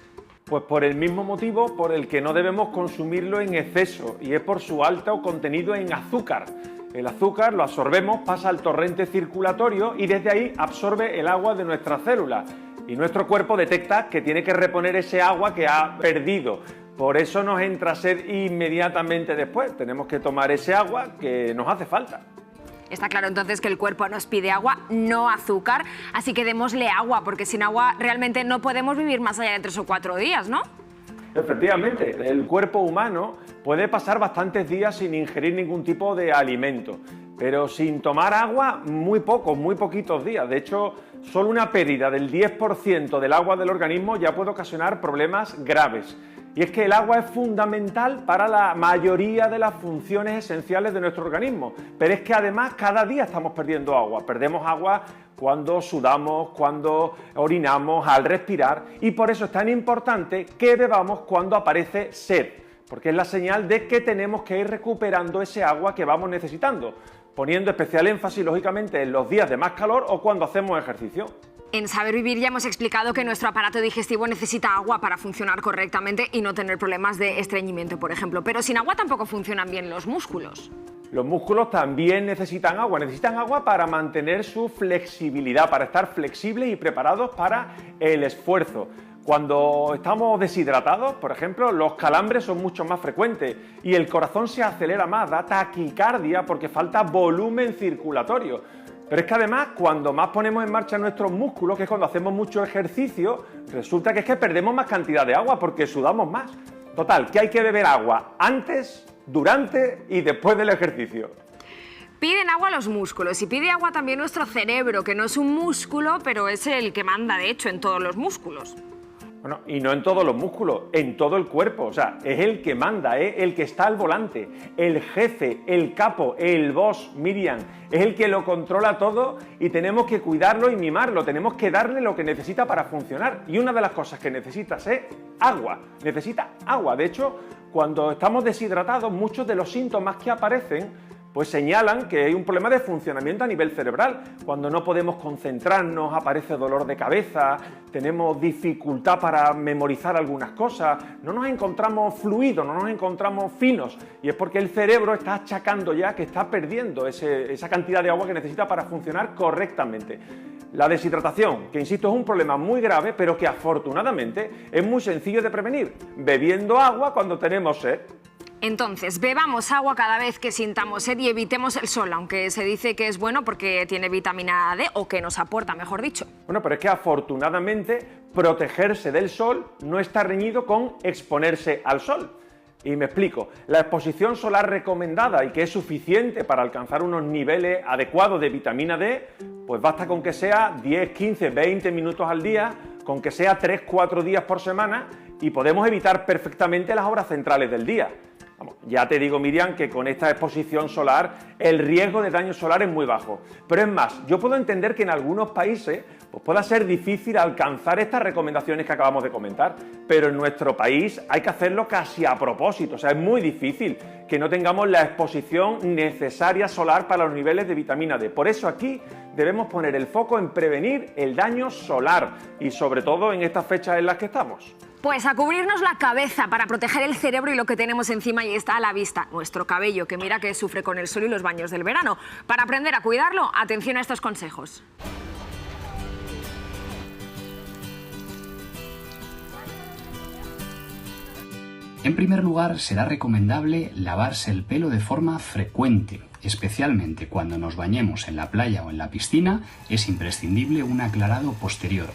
Pues por el mismo motivo por el que no debemos consumirlo en exceso, y es por su alto contenido en azúcar. El azúcar lo absorbemos, pasa al torrente circulatorio y desde ahí absorbe el agua de nuestras células. y nuestro cuerpo detecta que tiene que reponer ese agua que ha perdido. Por eso nos entra sed inmediatamente después. Tenemos que tomar ese agua que nos hace falta. Está claro entonces que el cuerpo nos pide agua, no azúcar, así que démosle agua, porque sin agua realmente no podemos vivir más allá de 3 o 4 días, ¿no? Efectivamente, el cuerpo humano puede pasar bastantes días sin ingerir ningún tipo de alimento, pero sin tomar agua muy poquitos días. De hecho, solo una pérdida del 10% del agua del organismo ya puede ocasionar problemas graves. Y es que el agua es fundamental para la mayoría de las funciones esenciales de nuestro organismo. Pero es que además cada día estamos perdiendo agua. Perdemos agua cuando sudamos, cuando orinamos, al respirar. Y por eso es tan importante que bebamos cuando aparece sed. Porque es la señal de que tenemos que ir recuperando ese agua que vamos necesitando. Poniendo especial énfasis, lógicamente, en los días de más calor o cuando hacemos ejercicio. En Saber Vivir ya hemos explicado que nuestro aparato digestivo necesita agua para funcionar correctamente y no tener problemas de estreñimiento, por ejemplo. Pero sin agua tampoco funcionan bien los músculos. Los músculos también necesitan agua para mantener su flexibilidad, para estar flexibles y preparados para el esfuerzo. Cuando estamos deshidratados, por ejemplo, los calambres son mucho más frecuentes y el corazón se acelera más, da taquicardia porque falta volumen circulatorio. Pero es que además, cuando más ponemos en marcha nuestros músculos, que es cuando hacemos mucho ejercicio, resulta que es que perdemos más cantidad de agua porque sudamos más. Total, que hay que beber agua antes, durante y después del ejercicio. Piden agua los músculos y pide agua también nuestro cerebro, que no es un músculo, pero es el que manda, de hecho, en todos los músculos. Bueno, y no en todos los músculos, en todo el cuerpo. O sea, es el que manda, el que está al volante, el jefe, el capo, el boss, Miriam. Es el que lo controla todo y tenemos que cuidarlo y mimarlo. Tenemos que darle lo que necesita para funcionar. Y una de las cosas que necesitas es agua. Necesita agua. De hecho, cuando estamos deshidratados, muchos de los síntomas que aparecen pues señalan que hay un problema de funcionamiento a nivel cerebral. Cuando no podemos concentrarnos, aparece dolor de cabeza, tenemos dificultad para memorizar algunas cosas, no nos encontramos fluidos, no nos encontramos finos, y es porque el cerebro está achacando ya que está perdiendo esa cantidad de agua que necesita para funcionar correctamente. La deshidratación, que insisto es un problema muy grave, pero que afortunadamente es muy sencillo de prevenir, bebiendo agua cuando tenemos sed. Entonces, bebamos agua cada vez que sintamos sed y evitemos el sol, aunque se dice que es bueno porque tiene vitamina D, o que nos aporta, mejor dicho. Bueno, pero es que afortunadamente protegerse del sol no está reñido con exponerse al sol. Y me explico, la exposición solar recomendada y que es suficiente para alcanzar unos niveles adecuados de vitamina D, pues basta con que sea 10, 15, 20 minutos al día, con que sea 3-4 días por semana y podemos evitar perfectamente las horas centrales del día. Vamos, ya te digo, Miriam, que con esta exposición solar el riesgo de daño solar es muy bajo. Pero es más, yo puedo entender que en algunos países pues pueda ser difícil alcanzar estas recomendaciones que acabamos de comentar, pero en nuestro país hay que hacerlo casi a propósito. O sea, es muy difícil que no tengamos la exposición necesaria solar para los niveles de vitamina D. Por eso aquí debemos poner el foco en prevenir el daño solar y sobre todo en estas fechas en las que estamos. Pues a cubrirnos la cabeza para proteger el cerebro y lo que tenemos encima, y está a la vista nuestro cabello, que mira que sufre con el sol y los baños del verano. Para aprender a cuidarlo, atención a estos consejos. En primer lugar, será recomendable lavarse el pelo de forma frecuente. Especialmente cuando nos bañemos en la playa o en la piscina, es imprescindible un aclarado posterior.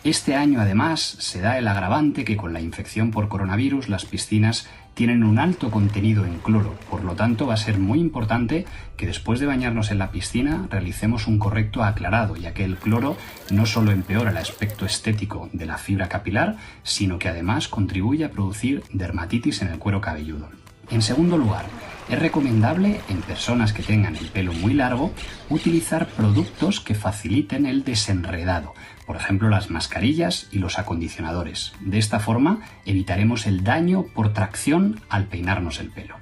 Este año, además, se da el agravante que con la infección por coronavirus las piscinas tienen un alto contenido en cloro. Por lo tanto, va a ser muy importante que después de bañarnos en la piscina realicemos un correcto aclarado, ya que el cloro no solo empeora el aspecto estético de la fibra capilar, sino que además contribuye a producir dermatitis en el cuero cabelludo. En segundo lugar, es recomendable en personas que tengan el pelo muy largo utilizar productos que faciliten el desenredado, por ejemplo las mascarillas y los acondicionadores. De esta forma evitaremos el daño por tracción al peinarnos el pelo.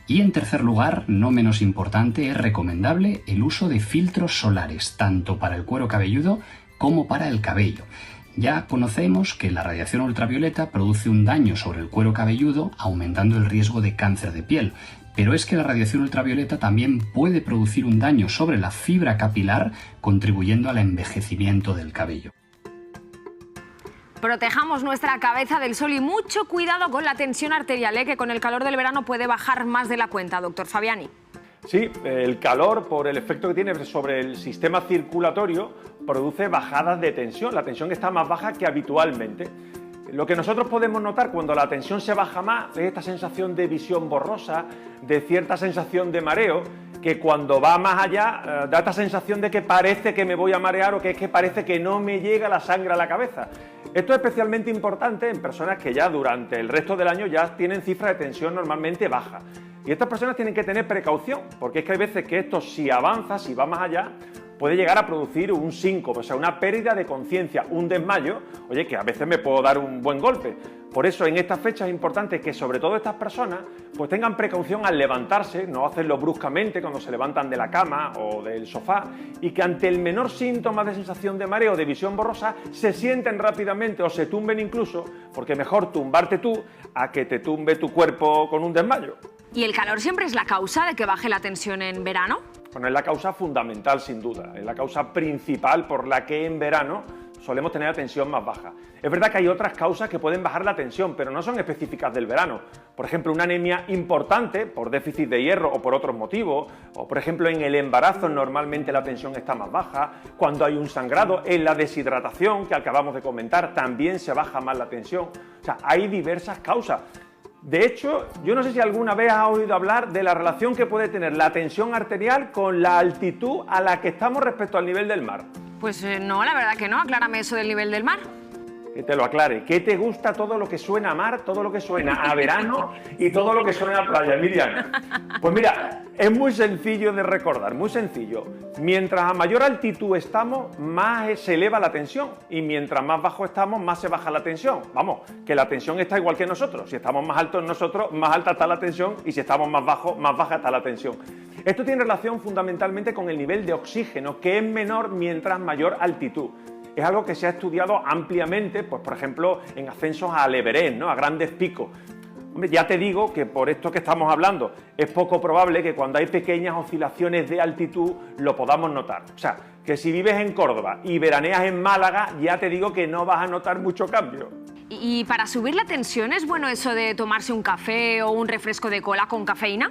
Y en tercer lugar, no menos importante, es recomendable el uso de filtros solares, tanto para el cuero cabelludo como para el cabello. Ya conocemos que la radiación ultravioleta produce un daño sobre el cuero cabelludo, aumentando el riesgo de cáncer de piel. Pero es que la radiación ultravioleta también puede producir un daño sobre la fibra capilar, contribuyendo al envejecimiento del cabello. Protejamos nuestra cabeza del sol y mucho cuidado con la tensión arterial, que con el calor del verano puede bajar más de la cuenta, doctor Fabiani. Sí, el calor, por el efecto que tiene sobre el sistema circulatorio, produce bajadas de tensión. La tensión está más baja que habitualmente. Lo que nosotros podemos notar cuando la tensión se baja más es esta sensación de visión borrosa, de cierta sensación de mareo, que cuando va más allá da esta sensación de que parece que me voy a marear o que es que parece que no me llega la sangre a la cabeza. Esto es especialmente importante en personas que ya durante el resto del año ya tienen cifras de tensión normalmente bajas. Y estas personas tienen que tener precaución, porque es que hay veces que esto, si avanza, si va más allá, puede llegar a producir un síncope, o sea, una pérdida de conciencia, un desmayo, oye, que a veces me puedo dar un buen golpe. Por eso en estas fechas es importante que sobre todo estas personas pues tengan precaución al levantarse, no hacerlo bruscamente cuando se levantan de la cama o del sofá, y que ante el menor síntoma de sensación de mareo o de visión borrosa se sienten rápidamente o se tumben incluso, porque mejor tumbarte tú a que te tumbe tu cuerpo con un desmayo. ¿Y el calor siempre es la causa de que baje la tensión en verano? Bueno, es la causa fundamental sin duda, es la causa principal por la que en verano solemos tener la tensión más baja. Es verdad que hay otras causas que pueden bajar la tensión, pero no son específicas del verano. Por ejemplo, una anemia importante por déficit de hierro o por otros motivos, o por ejemplo en el embarazo normalmente la tensión está más baja, cuando hay un sangrado, en la deshidratación que acabamos de comentar también se baja más la tensión. O sea, hay diversas causas. De hecho, yo no sé si alguna vez has oído hablar de la relación que puede tener la tensión arterial con la altitud a la que estamos respecto al nivel del mar. Pues no, la verdad que no. Aclárame eso del nivel del mar. Que te lo aclare. ¿Qué te gusta todo lo que suena a mar, todo lo que suena a verano y todo lo que suena a playa, Miriam? Pues mira, es muy sencillo de recordar, muy sencillo. Mientras a mayor altitud estamos, más se eleva la tensión, y mientras más bajo estamos, más se baja la tensión. Vamos, que la tensión está igual que nosotros. Si estamos más altos nosotros, más alta está la tensión, y si estamos más bajos, más baja está la tensión. Esto tiene relación fundamentalmente con el nivel de oxígeno, que es menor mientras mayor altitud. Es algo que se ha estudiado ampliamente, pues por ejemplo, en ascensos al Everest, ¿no? A grandes picos. Hombre, ya te digo que por esto que estamos hablando, es poco probable que cuando hay pequeñas oscilaciones de altitud lo podamos notar. O sea, que si vives en Córdoba y veraneas en Málaga, ya te digo que no vas a notar mucho cambio. ¿Y para subir la tensión es bueno eso de tomarse un café o un refresco de cola con cafeína?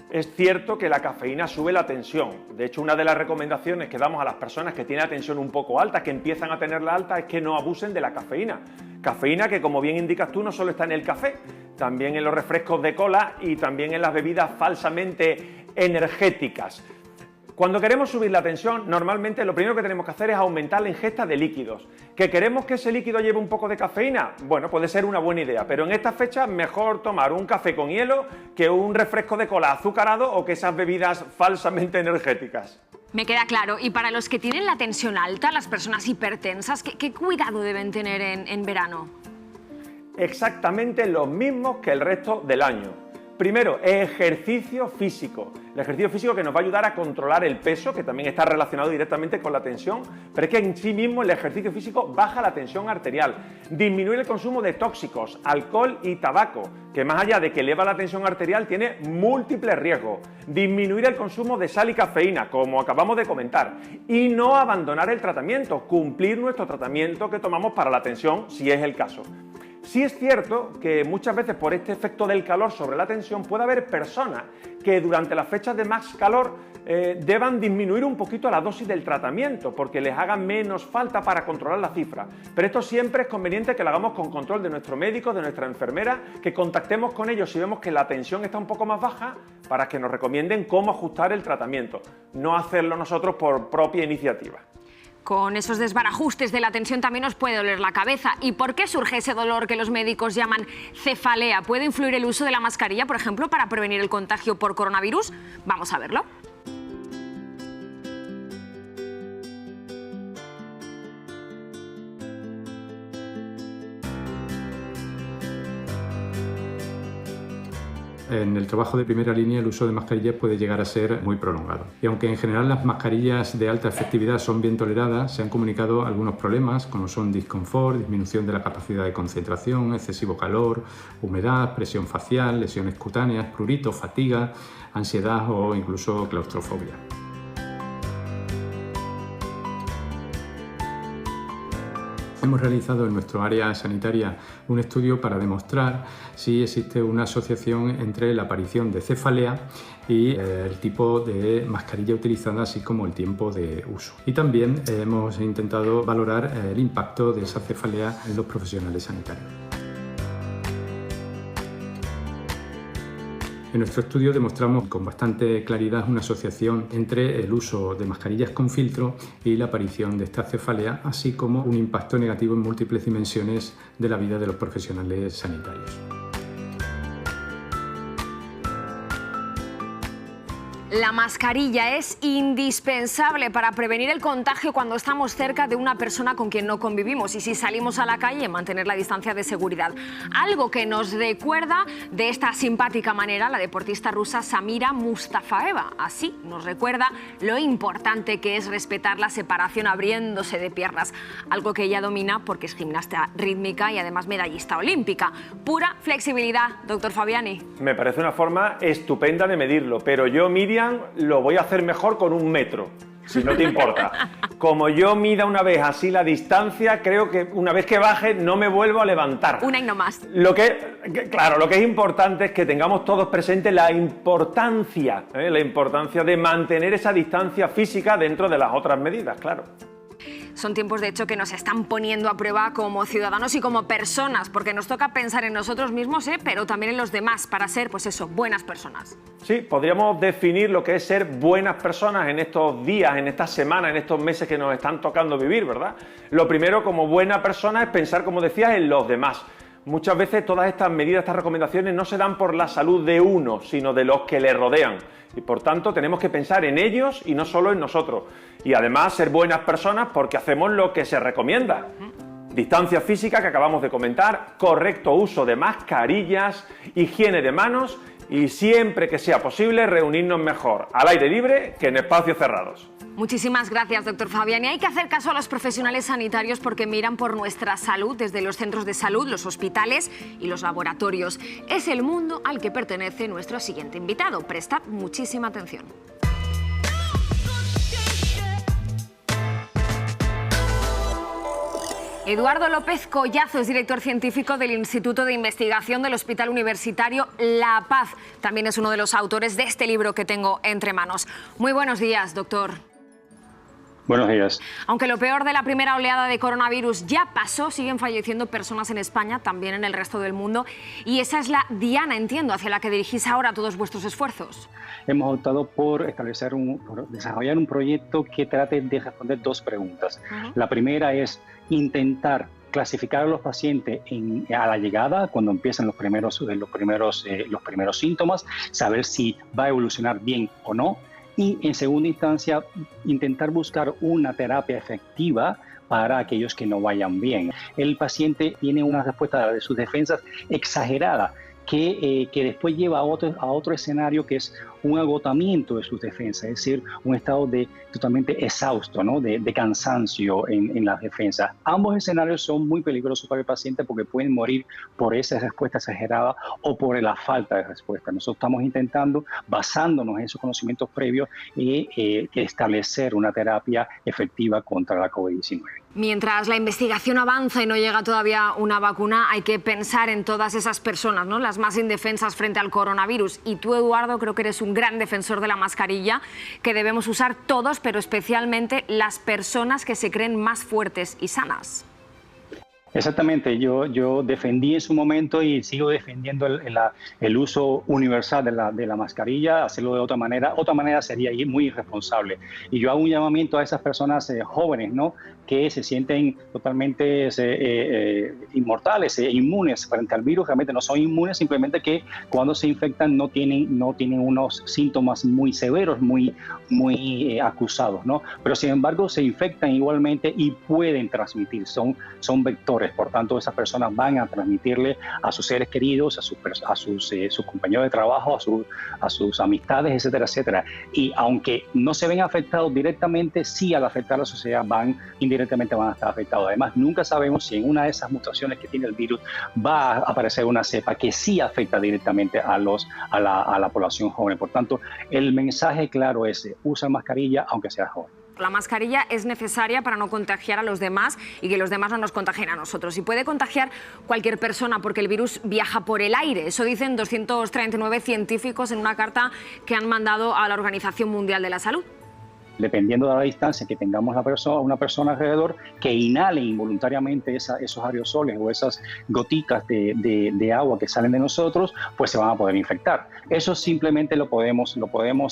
Es cierto que la cafeína sube la tensión. De hecho, una de las recomendaciones que damos a las personas que tienen la tensión un poco alta, que empiezan a tenerla alta, es que no abusen de la cafeína. Cafeína que, como bien indicas tú, no solo está en el café, también en los refrescos de cola y también en las bebidas falsamente energéticas. Cuando queremos subir la tensión, normalmente lo primero que tenemos que hacer es aumentar la ingesta de líquidos. ¿Que queremos que ese líquido lleve un poco de cafeína? Bueno, puede ser una buena idea, pero en estas fechas mejor tomar un café con hielo que un refresco de cola azucarado o que esas bebidas falsamente energéticas. Me queda claro. Y para los que tienen la tensión alta, las personas hipertensas, ¿qué cuidado deben tener en verano? Exactamente los mismos que el resto del año. Primero, ejercicio físico. El ejercicio físico que nos va a ayudar a controlar el peso, que también está relacionado directamente con la tensión, pero es que en sí mismo el ejercicio físico baja la tensión arterial, disminuye el consumo de tóxicos, alcohol y tabaco, que más allá de que eleva la tensión arterial tiene múltiples riesgos, disminuir el consumo de sal y cafeína, como acabamos de comentar, y no abandonar el tratamiento, cumplir nuestro tratamiento que tomamos para la tensión, si es el caso. Sí es cierto que muchas veces por este efecto del calor sobre la tensión puede haber personas que durante las fechas de más calor deban disminuir un poquito la dosis del tratamiento porque les haga menos falta para controlar la cifra. Pero esto siempre es conveniente que lo hagamos con control de nuestro médico, de nuestra enfermera, que contactemos con ellos si vemos que la tensión está un poco más baja para que nos recomienden cómo ajustar el tratamiento, no hacerlo nosotros por propia iniciativa. Con esos desbarajustes de la tensión también nos puede doler la cabeza. ¿Y por qué surge ese dolor que los médicos llaman cefalea? ¿Puede influir el uso de la mascarilla, por ejemplo, para prevenir el contagio por coronavirus? Vamos a verlo. En el trabajo de primera línea el uso de mascarillas puede llegar a ser muy prolongado. Y aunque en general las mascarillas de alta efectividad son bien toleradas, se han comunicado algunos problemas como son disconfort, disminución de la capacidad de concentración, excesivo calor, humedad, presión facial, lesiones cutáneas, prurito, fatiga, ansiedad o incluso claustrofobia. Hemos realizado en nuestro área sanitaria un estudio para demostrar si existe una asociación entre la aparición de cefalea y el tipo de mascarilla utilizada, así como el tiempo de uso. Y también hemos intentado valorar el impacto de esa cefalea en los profesionales sanitarios. En nuestro estudio demostramos con bastante claridad una asociación entre el uso de mascarillas con filtro y la aparición de esta cefalea, así como un impacto negativo en múltiples dimensiones de la vida de los profesionales sanitarios. La mascarilla es indispensable para prevenir el contagio cuando estamos cerca de una persona con quien no convivimos y si salimos a la calle, mantener la distancia de seguridad. Algo que nos recuerda de esta simpática manera la deportista rusa Samira Mustafaeva. Así nos recuerda lo importante que es respetar la separación abriéndose de piernas, algo que ella domina porque es gimnasta rítmica y además medallista olímpica. Pura flexibilidad, doctor Fabiani. Me parece una forma estupenda de medirlo, pero yo, Miriam, lo voy a hacer mejor con 1 metro, si no te importa. Como yo mida una vez así la distancia, creo que una vez que baje no me vuelvo a levantar. Una y no más. Lo que es importante es que tengamos todos presente la importancia de mantener esa distancia física dentro de las otras medidas, claro. Son tiempos, de hecho, que nos están poniendo a prueba como ciudadanos y como personas, porque nos toca pensar en nosotros mismos, pero también en los demás, para ser, pues eso, buenas personas. Sí, podríamos definir lo que es ser buenas personas en estos días, en estas semanas, en estos meses que nos están tocando vivir, ¿verdad? Lo primero, como buena persona, es pensar, como decías, en los demás. Muchas veces todas estas medidas, estas recomendaciones no se dan por la salud de uno, sino de los que le rodean. Y por tanto tenemos que pensar en ellos y no solo en nosotros. Y además ser buenas personas porque hacemos lo que se recomienda. Distancia física que acabamos de comentar, correcto uso de mascarillas, higiene de manos y siempre que sea posible reunirnos mejor al aire libre que en espacios cerrados. Muchísimas gracias, doctor Fabiani. Hay que hacer caso a los profesionales sanitarios porque miran por nuestra salud desde los centros de salud, los hospitales y los laboratorios. Es el mundo al que pertenece nuestro siguiente invitado. Prestad muchísima atención. Eduardo López Collazo es director científico del Instituto de Investigación del Hospital Universitario La Paz. También es uno de los autores de este libro que tengo entre manos. Muy buenos días, doctor. Buenos días. Aunque lo peor de la primera oleada de coronavirus ya pasó, siguen falleciendo personas en España, también en el resto del mundo. Y esa es la diana, entiendo, hacia la que dirigís ahora todos vuestros esfuerzos. Hemos optado por desarrollar un proyecto que trate de responder 2 preguntas. La primera es intentar clasificar a los pacientes a la llegada, cuando empiezan los primeros síntomas, saber si va a evolucionar bien o no. Y en segunda instancia, intentar buscar una terapia efectiva para aquellos que no vayan bien. El paciente tiene una respuesta de sus defensas exagerada que después lleva a otro escenario que es un agotamiento de sus defensas, es decir, un estado totalmente exhausto, ¿no? de cansancio en las defensas. Ambos escenarios son muy peligrosos para el paciente porque pueden morir por esa respuesta exagerada o por la falta de respuesta. Nosotros estamos intentando, basándonos en esos conocimientos previos, establecer una terapia efectiva contra la COVID-19. Mientras la investigación avanza y no llega todavía una vacuna, hay que pensar en todas esas personas, ¿no? Las más indefensas frente al coronavirus. Y tú, Eduardo, creo que eres un gran defensor de la mascarilla, que debemos usar todos, pero especialmente las personas que se creen más fuertes y sanas. Exactamente, yo defendí en su momento y sigo defendiendo el uso universal de la mascarilla. Hacerlo de otra manera sería muy irresponsable. Y yo hago un llamamiento a esas personas jóvenes, ¿no? que se sienten totalmente inmortales, inmunes frente al virus. Realmente no son inmunes, simplemente que cuando se infectan no tienen unos síntomas muy severos, muy acusados, ¿no? Pero sin embargo se infectan igualmente y pueden transmitir, son vectores. Por tanto, esas personas van a transmitirle a sus seres queridos, a sus compañeros de trabajo, a sus amistades, etcétera, etcétera. Y aunque no se ven afectados directamente, sí al afectar a la sociedad indirectamente van a estar afectados. Además, nunca sabemos si en una de esas mutaciones que tiene el virus va a aparecer una cepa que sí afecta directamente a la población joven. Por tanto, el mensaje claro es: usa mascarilla aunque seas joven. La mascarilla es necesaria para no contagiar a los demás y que los demás no nos contagien a nosotros. Y puede contagiar cualquier persona porque el virus viaja por el aire. Eso dicen 239 científicos en una carta que han mandado a la Organización Mundial de la Salud. Dependiendo de la distancia que tengamos una persona alrededor, que inhale involuntariamente esos aerosoles o esas gotitas de agua que salen de nosotros, pues se van a poder infectar. Eso simplemente lo podemos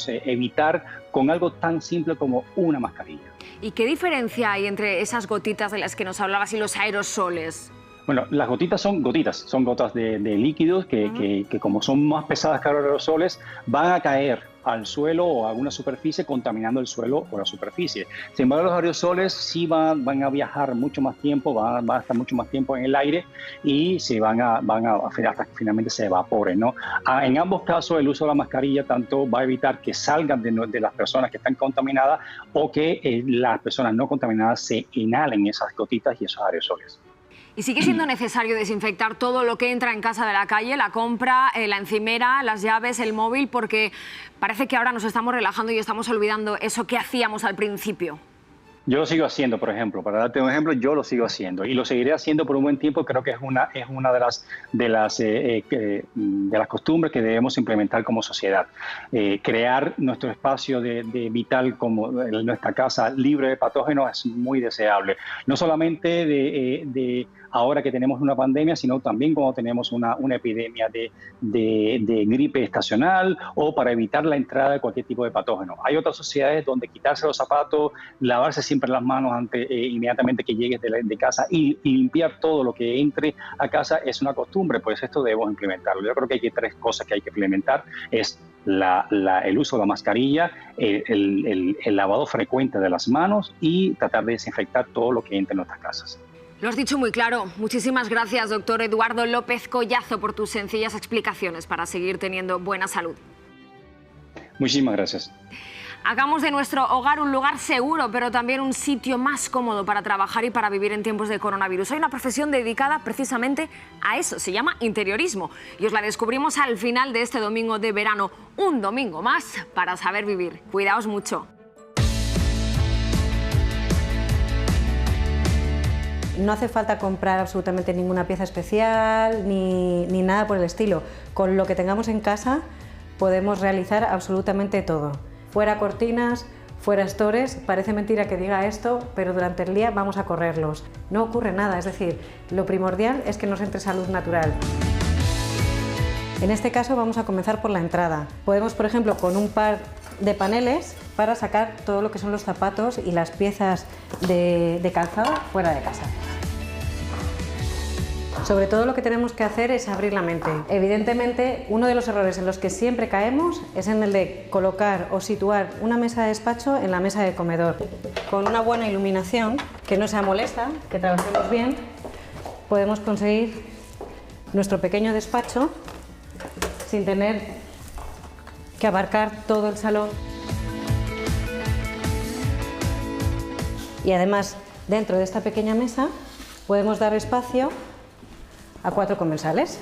evitar con algo tan simple como una mascarilla. ¿Y qué diferencia hay entre esas gotitas de las que nos hablabas y los aerosoles? Bueno, las gotitas son gotas de líquidos que como son más pesadas que los aerosoles, van a caer al suelo o a alguna superficie contaminando el suelo o la superficie. Sin embargo, los aerosoles sí van a viajar mucho más tiempo, van a estar mucho más tiempo en el aire y hasta que finalmente se evaporen, ¿no? En ambos casos, el uso de la mascarilla tanto va a evitar que salgan de las personas que están contaminadas o que las personas no contaminadas se inhalen esas gotitas y esos aerosoles. ¿Y sigue siendo necesario desinfectar todo lo que entra en casa de la calle, la compra, la encimera, las llaves, el móvil? Porque parece que ahora nos estamos relajando y estamos olvidando eso que hacíamos al principio. Yo lo sigo haciendo, por ejemplo, para darte un ejemplo, yo lo sigo haciendo y lo seguiré haciendo por un buen tiempo. Creo que es una de las costumbres que debemos implementar como sociedad. Crear nuestro espacio de vital como nuestra casa libre de patógenos es muy deseable. No solamente de ahora que tenemos una pandemia, sino también cuando tenemos una epidemia de gripe estacional o para evitar la entrada de cualquier tipo de patógeno. Hay otras sociedades donde quitarse los zapatos, lavarse siempre las manos inmediatamente que llegues de casa y limpiar todo lo que entre a casa es una costumbre, pues esto debemos implementarlo. Yo creo que hay tres cosas que hay que implementar, es el uso de la mascarilla, el lavado frecuente de las manos y tratar de desinfectar todo lo que entre en nuestras casas. Lo has dicho muy claro. Muchísimas gracias, doctor Eduardo López Collazo, por tus sencillas explicaciones para seguir teniendo buena salud. Muchísimas gracias. Hagamos de nuestro hogar un lugar seguro, pero también un sitio más cómodo para trabajar y para vivir en tiempos de coronavirus. Hay una profesión dedicada precisamente a eso, se llama interiorismo. Y os la descubrimos al final de este domingo de verano. Un domingo más para saber vivir. Cuidaos mucho. No hace falta comprar absolutamente ninguna pieza especial ni nada por el estilo. Con lo que tengamos en casa podemos realizar absolutamente todo. Fuera cortinas, fuera estores, parece mentira que diga esto, pero durante el día vamos a correrlos. No ocurre nada, es decir, lo primordial es que nos entre salud natural. En este caso vamos a comenzar por la entrada. Podemos, por ejemplo, con un par de paneles para sacar todo lo que son los zapatos y las piezas de calzado fuera de casa. Sobre todo lo que tenemos que hacer es abrir la mente. Evidentemente, uno de los errores en los que siempre caemos es en el de colocar o situar una mesa de despacho en la mesa de comedor. Con una buena iluminación, que no sea molesta, que trabajemos bien, podemos conseguir nuestro pequeño despacho sin tener que abarcar todo el salón. Y además, dentro de esta pequeña mesa, podemos dar espacio a 4 comensales.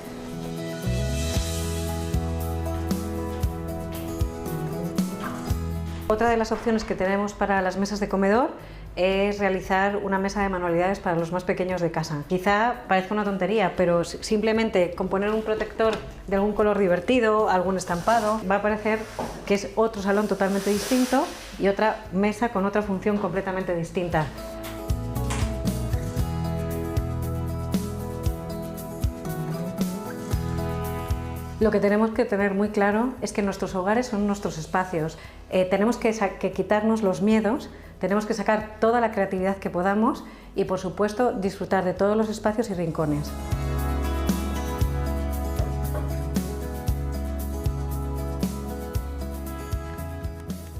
Otra de las opciones que tenemos para las mesas de comedor es realizar una mesa de manualidades para los más pequeños de casa. Quizá parezca una tontería, pero simplemente con poner un protector de algún color divertido, algún estampado, va a parecer que es otro salón totalmente distinto y otra mesa con otra función completamente distinta. Lo que tenemos que tener muy claro es que nuestros hogares son nuestros espacios. Tenemos que quitarnos los miedos, tenemos que sacar toda la creatividad que podamos y, por supuesto, disfrutar de todos los espacios y rincones.